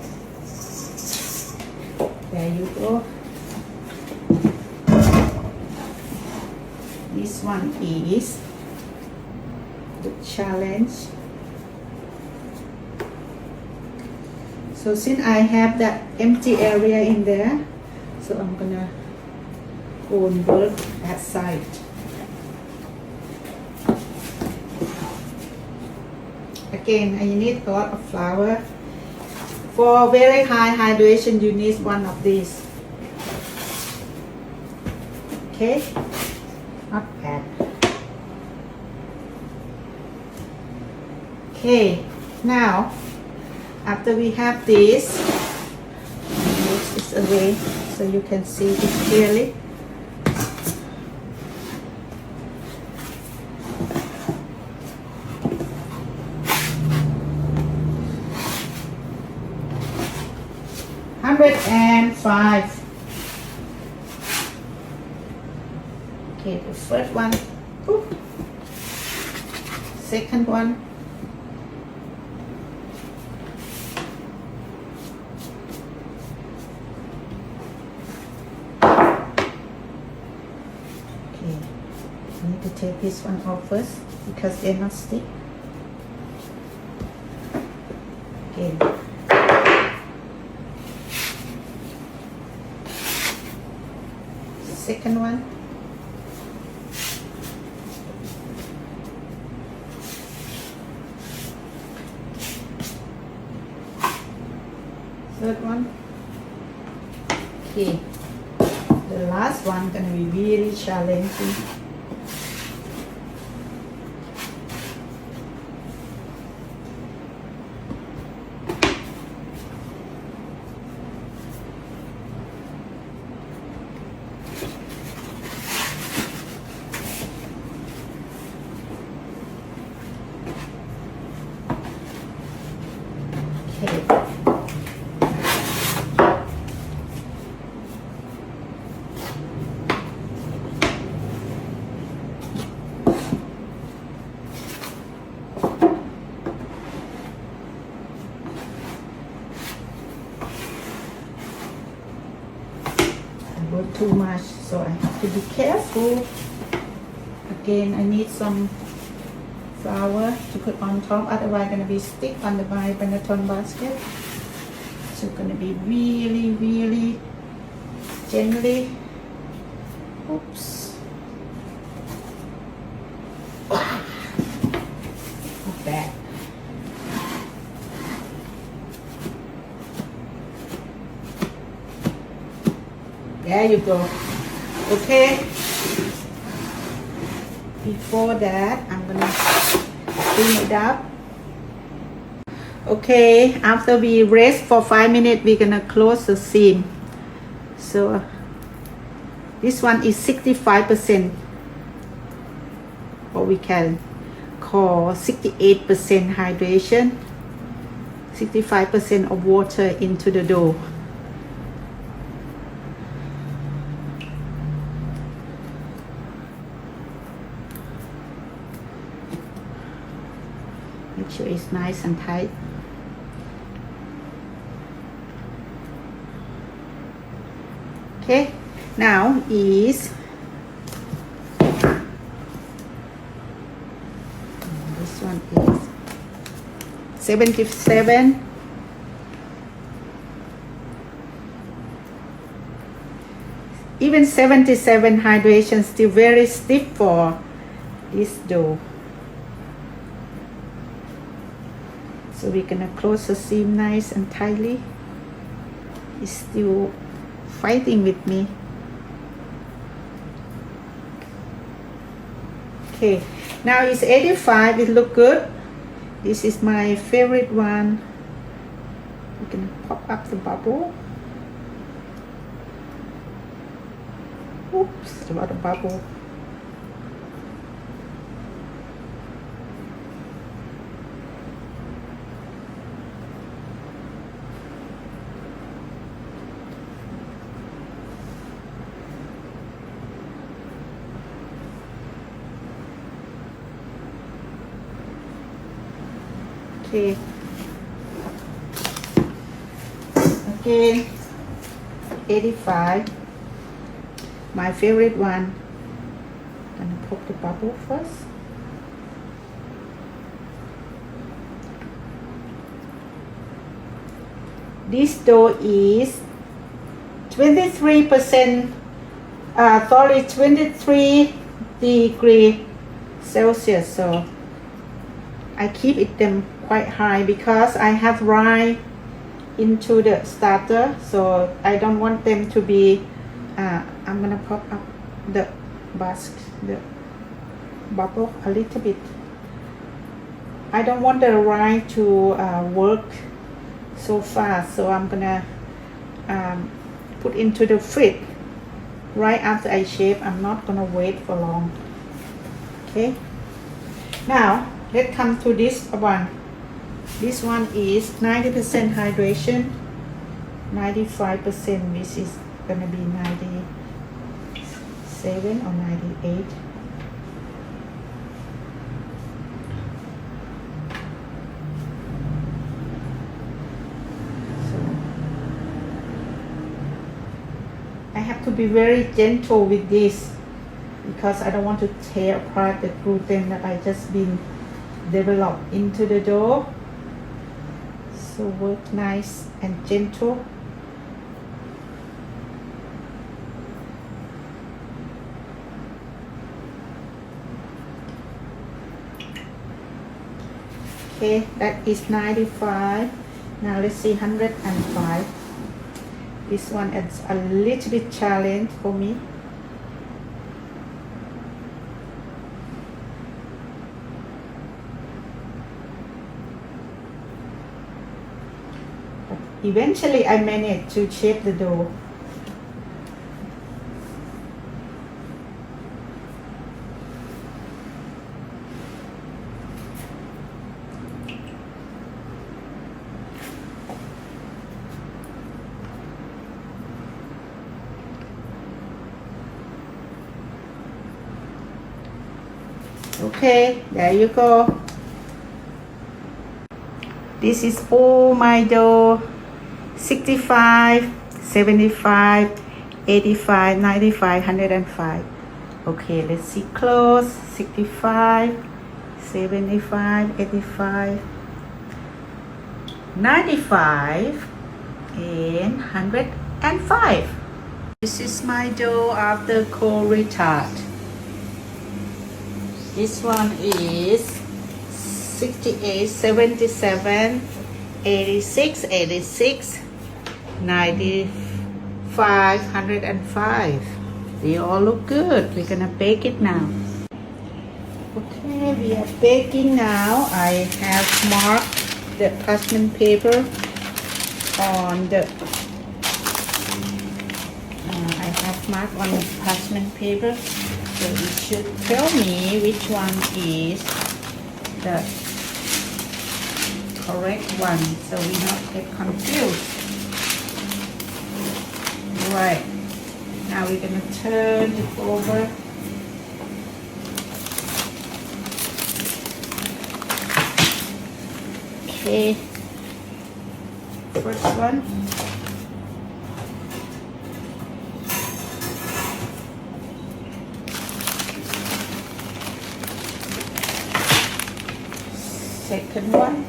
There you go. This one is the challenge. So since I have that empty area in there, so I'm gonna go and work that side. Again, I need a lot of flour. For very high hydration, you need one of these. Okay, not bad. Okay, now after we have this, move this away so you can see it clearly. 105. Okay, the first one. Ooh. Second one. Okay, I need to take this one off first because they're not stick. Okay. Second one. Third one. Okay. The last one gonna be really challenging. Okay. Too much, so I have to be careful. Again, I need some flour to put on top, otherwise gonna be stick on the my banneton basket. So gonna be really gently. Oops. Not bad. There you go. Okay. Before that, I'm gonna clean it up. Okay, after we rest for 5 minutes, we're gonna close the seam. So this one is 65%, or we can call 68% hydration, 65% of water into the dough. Make sure it's nice and tight. Okay, now is this one is 77. Even 77 hydration still very stiff for this dough. So we're gonna close the seam nice and tightly. It's still fighting with me. Okay, now it's 85. It look good. This is my favorite one. We can pop up the bubble. Oops, a lot of bubble. Okay. Again, 85. My favorite one. I'm gonna pop the bubble first. This dough is 23%, 23 degrees Celsius. So I keep it them quite high because I have rye into the starter, so I don't want them to be I'm gonna pop up the bubble a little bit. I don't want the rye to work so fast, so I'm gonna put into the fridge right after I shape. I'm not gonna wait for long. Okay, now let's come to this one. This one is 90% hydration. 95%, which is gonna be 97 or 98. So I have to be very gentle with this because I don't want to tear apart the gluten that I just been developed into the dough. So work nice and gentle. Okay, that is 95. Now let's see 105. This one is a little bit challenge for me. But eventually I managed to shape the dough. Okay, there you go. This is all my dough. 65, 75, 85, 95, 105. Okay, let's see close. 65, 75, 85, 95, and 105. This is my dough after cold retard. This one is 68, 77, 86, 86, 95, 105. They all look good. We're gonna bake it now. Okay, we are baking now. I have marked the parchment paper on the I have marked on the parchment paper. So it should tell me which one is the correct one, so we don't get confused. Right, now we're going to turn it over. Okay, first one. Second one.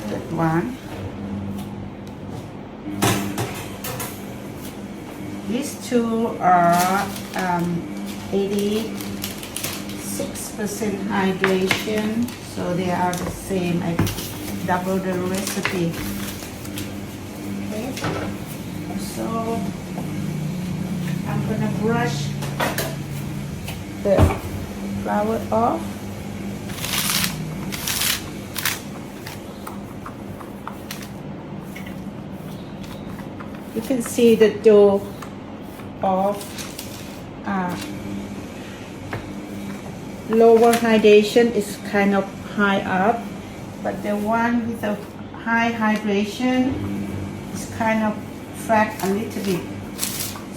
Third one. These two are 86% hydration, so they are the same. I double the recipe. Okay, so I'm gonna brush the flour off. You can see the dough of lower hydration is kind of high up, but the one with a high hydration is kind of flat a little bit.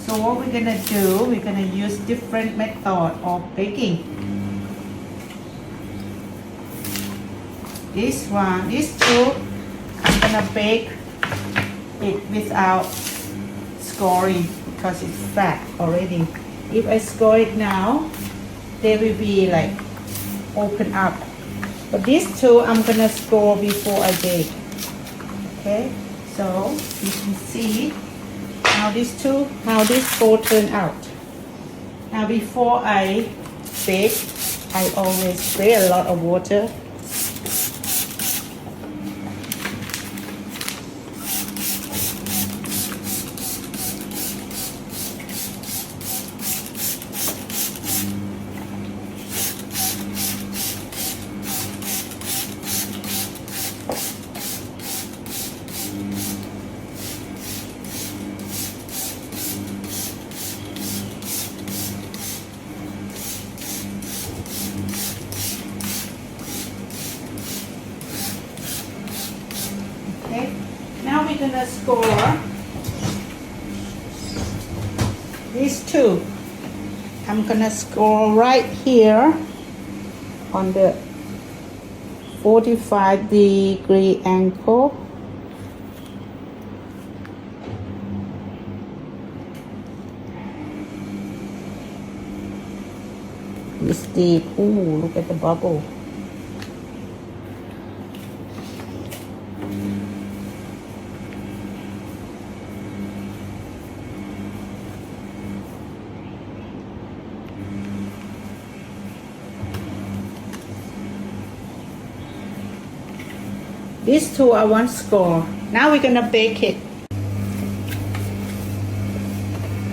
So what we're gonna do, we're gonna use different method of baking. This one, these two, I'm gonna bake it without scoring because it's fat already. If I score it now, they will be like open up. But these two, I'm gonna score before I bake. Okay, so you can see how these four turn out. Now before I bake, I always spray a lot of water. Okay, now we're gonna score these two. I'm gonna score right here on the 45-degree angle. It's deep. Ooh, look at the bubble. These two are one score. Now we're gonna bake it.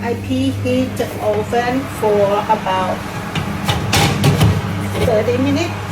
I preheat the oven for about 30 minutes.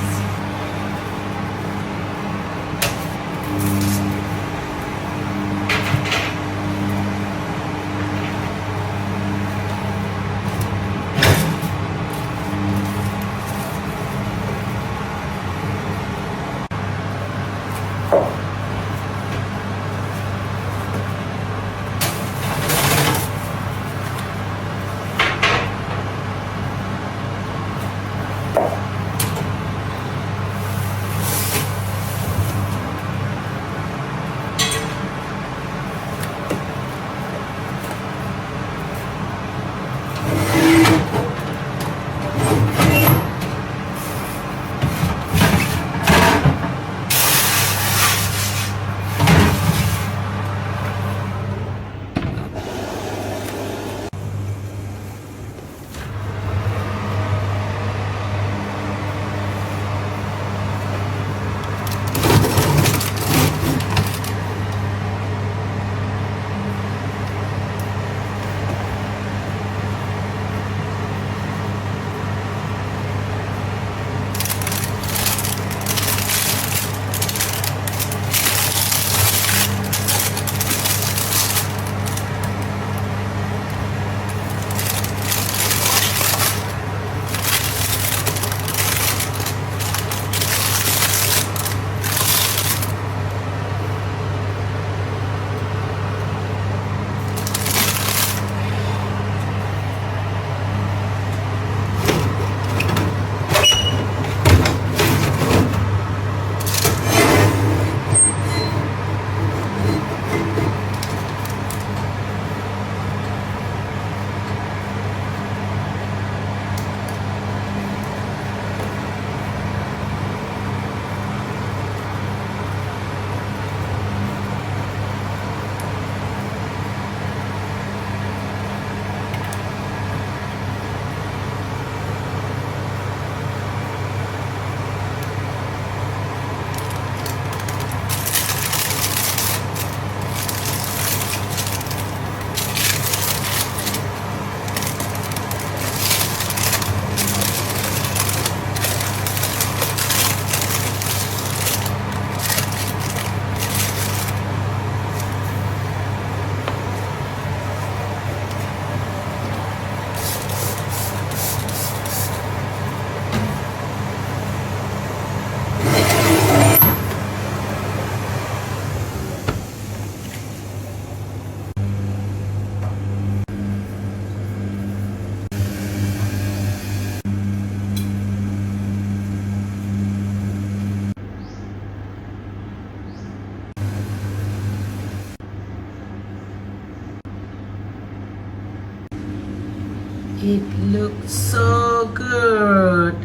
It looks so good.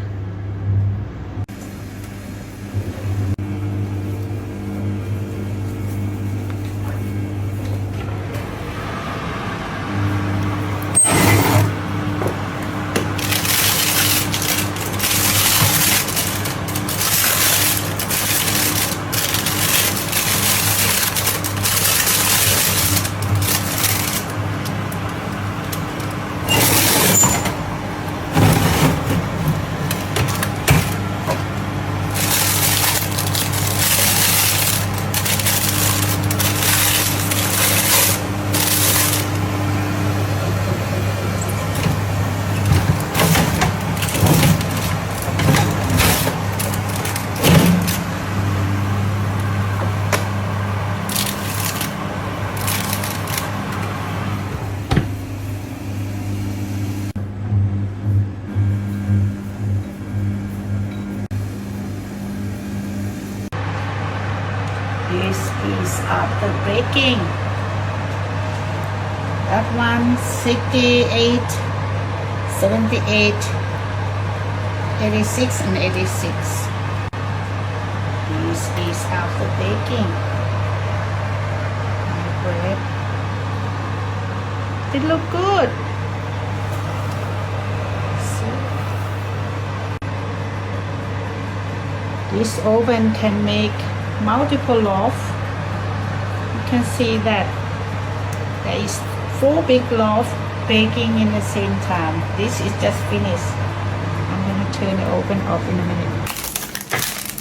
This is after baking. That one 68, 78, 86 and 86. This is after baking. My bread. It look good. This oven can make multiple loaf. You can see that there is 4 big loaf baking in the same time. This is just finished. I'm going to turn the oven off in a minute.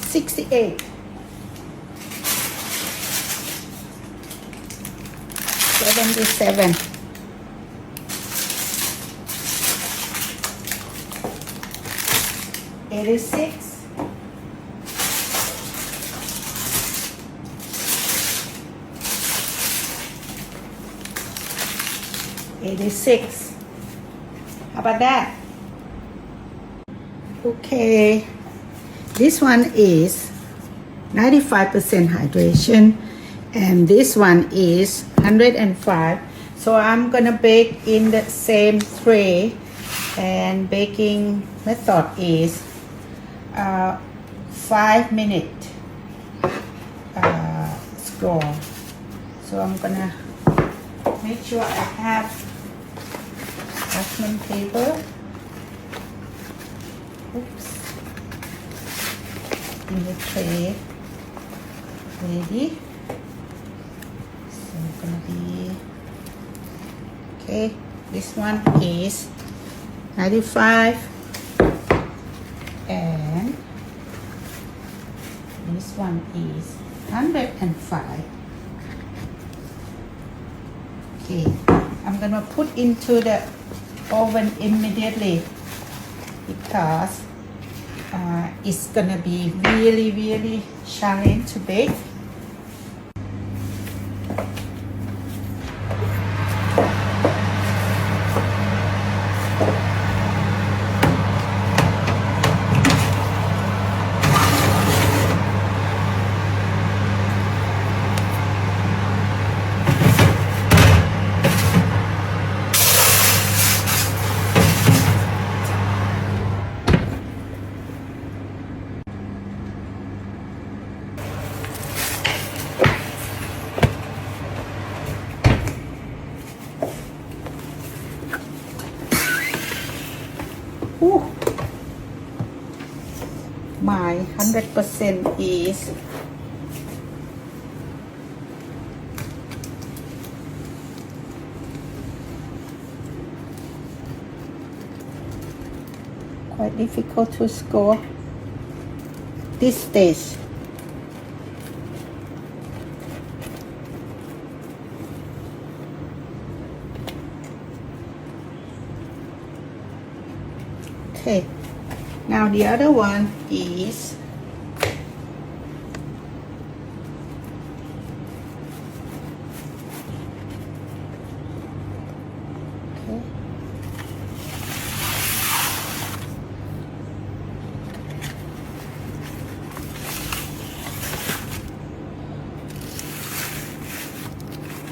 68. 77. 86. 86. How about that? Okay, this one is 95% hydration and this one is 105. So I'm gonna bake in the same tray, and baking method is 5 minute scroll. So I'm gonna make sure I have parchment paper. Oops. In the tray ready. So gonna be okay. This one is 95 and this one is 105. Okay, I'm gonna put into the oven immediately because it's gonna be really challenging to bake. Ooh. My 100% is quite difficult to score this stage. Okay, now the other one is okay.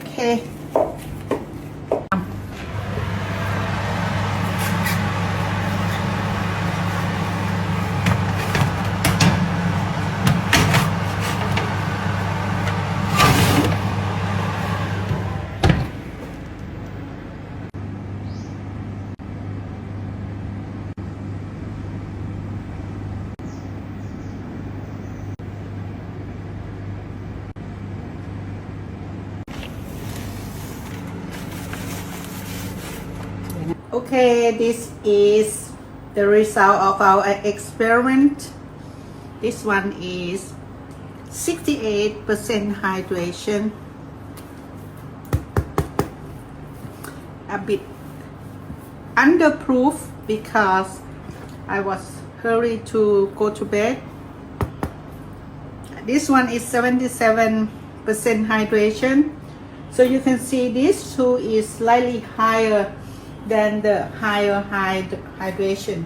Okay. Okay, this is the result of our experiment. This one is 68% hydration, a bit underproof because I was hurried to go to bed. This one is 77% hydration, so you can see this two is slightly higher than the higher hydration.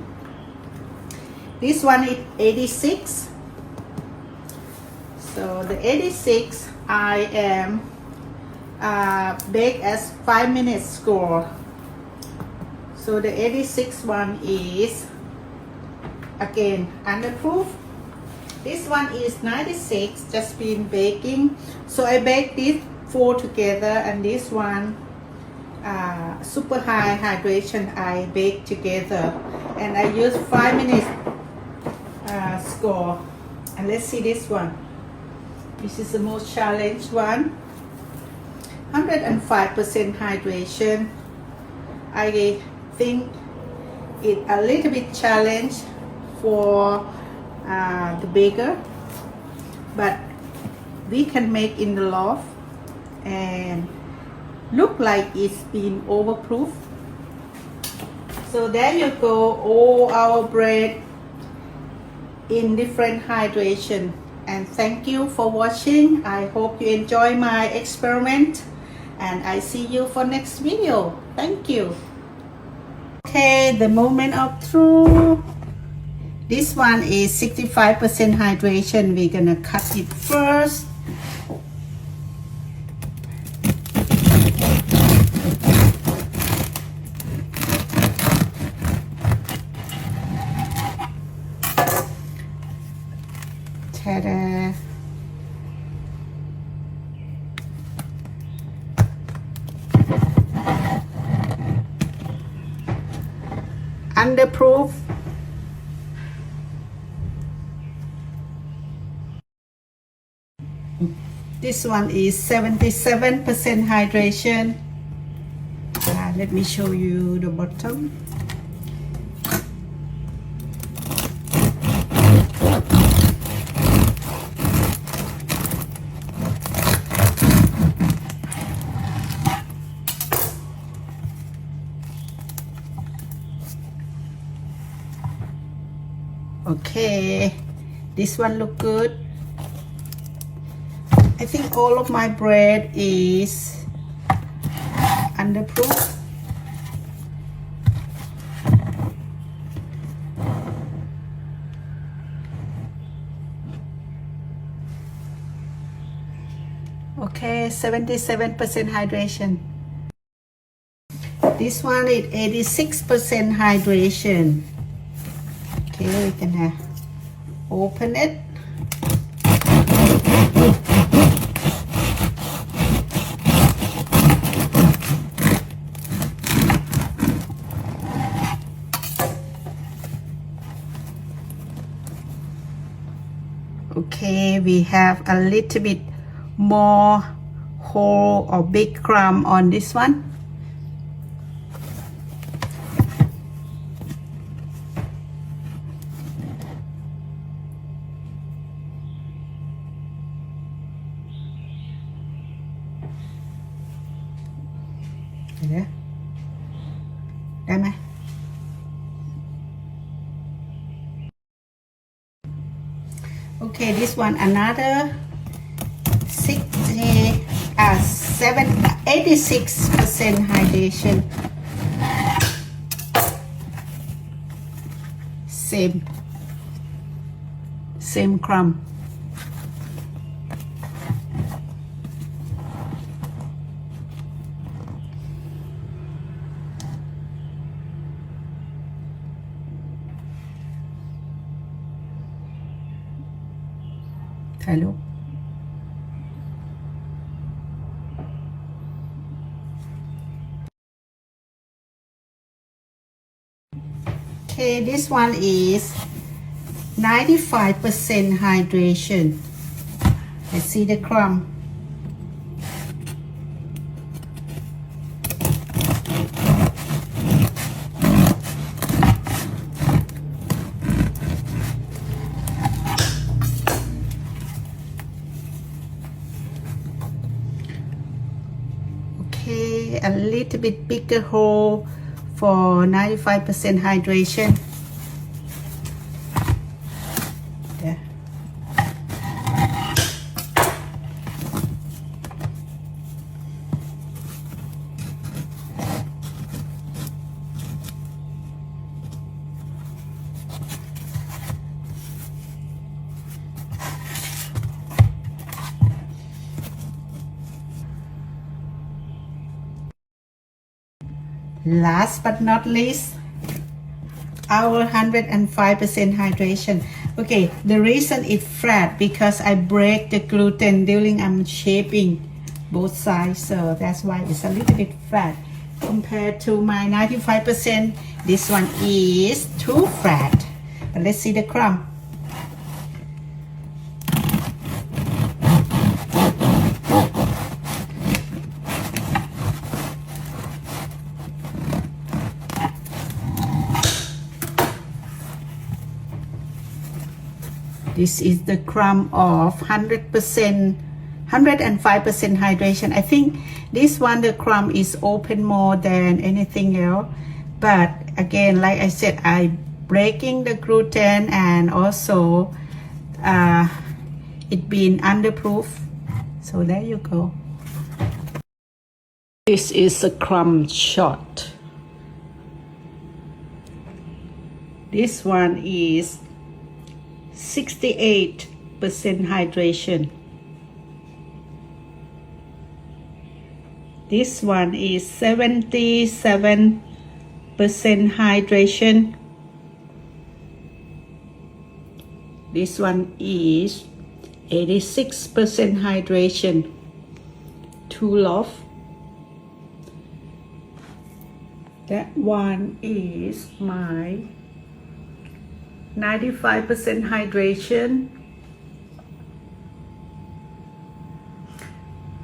This one is 86, So the 86 I am bake as 5 minutes score. So the 86 one is again underproof. This one is 96, just been baking. So I bake these 4 together, and this one super high hydration I bake together, and I use 5 minutes score. And let's see this one. This is the most challenged one. 105% hydration. I think it a little bit challenge for the baker, but we can make in the loft and look like it's been overproof. So there you go, all our bread in different hydration. And thank you for watching. I hope you enjoy my experiment, and I see you for next video. Thank you. Okay, the moment of truth. This one is 65% hydration. We're gonna cut it first. Ta-da! Underproof. This one is 77% hydration. Let me show you the bottom. Okay, this one look good. I think all of my bread is underproof. Okay, 77% hydration. This one is 86% hydration. Okay, we're gonna open it. Okay, we have a little bit more hole or big crumb on this one. There. Đây mà. Okay, this one another 86% hydration. Same crumb. Hello. Okay, this one is 95% hydration. Let's see the crumb. Okay, a little bit bigger hole for 95% hydration. There. Last but not least, our 105% hydration. Okay, the reason it's flat because I break the gluten during I'm shaping both sides, so that's why it's a little bit flat compared to my 95%. This one is too flat. But let's see the crumb. This is the crumb of 100%, 105% hydration. I think this one, the crumb is open more than anything else. But again, like I said, I breaking the gluten and also it been underproof. So there you go. This is a crumb shot. This one is 68% hydration. This one is 77% hydration. This one is 86% hydration. Two loaf. That one is my 95% hydration.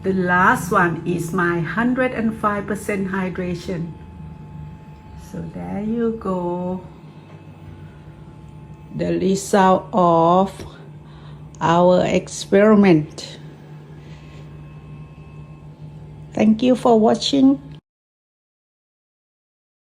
The last one is my 105% hydration. So there you go. The result of our experiment. Thank you for watching.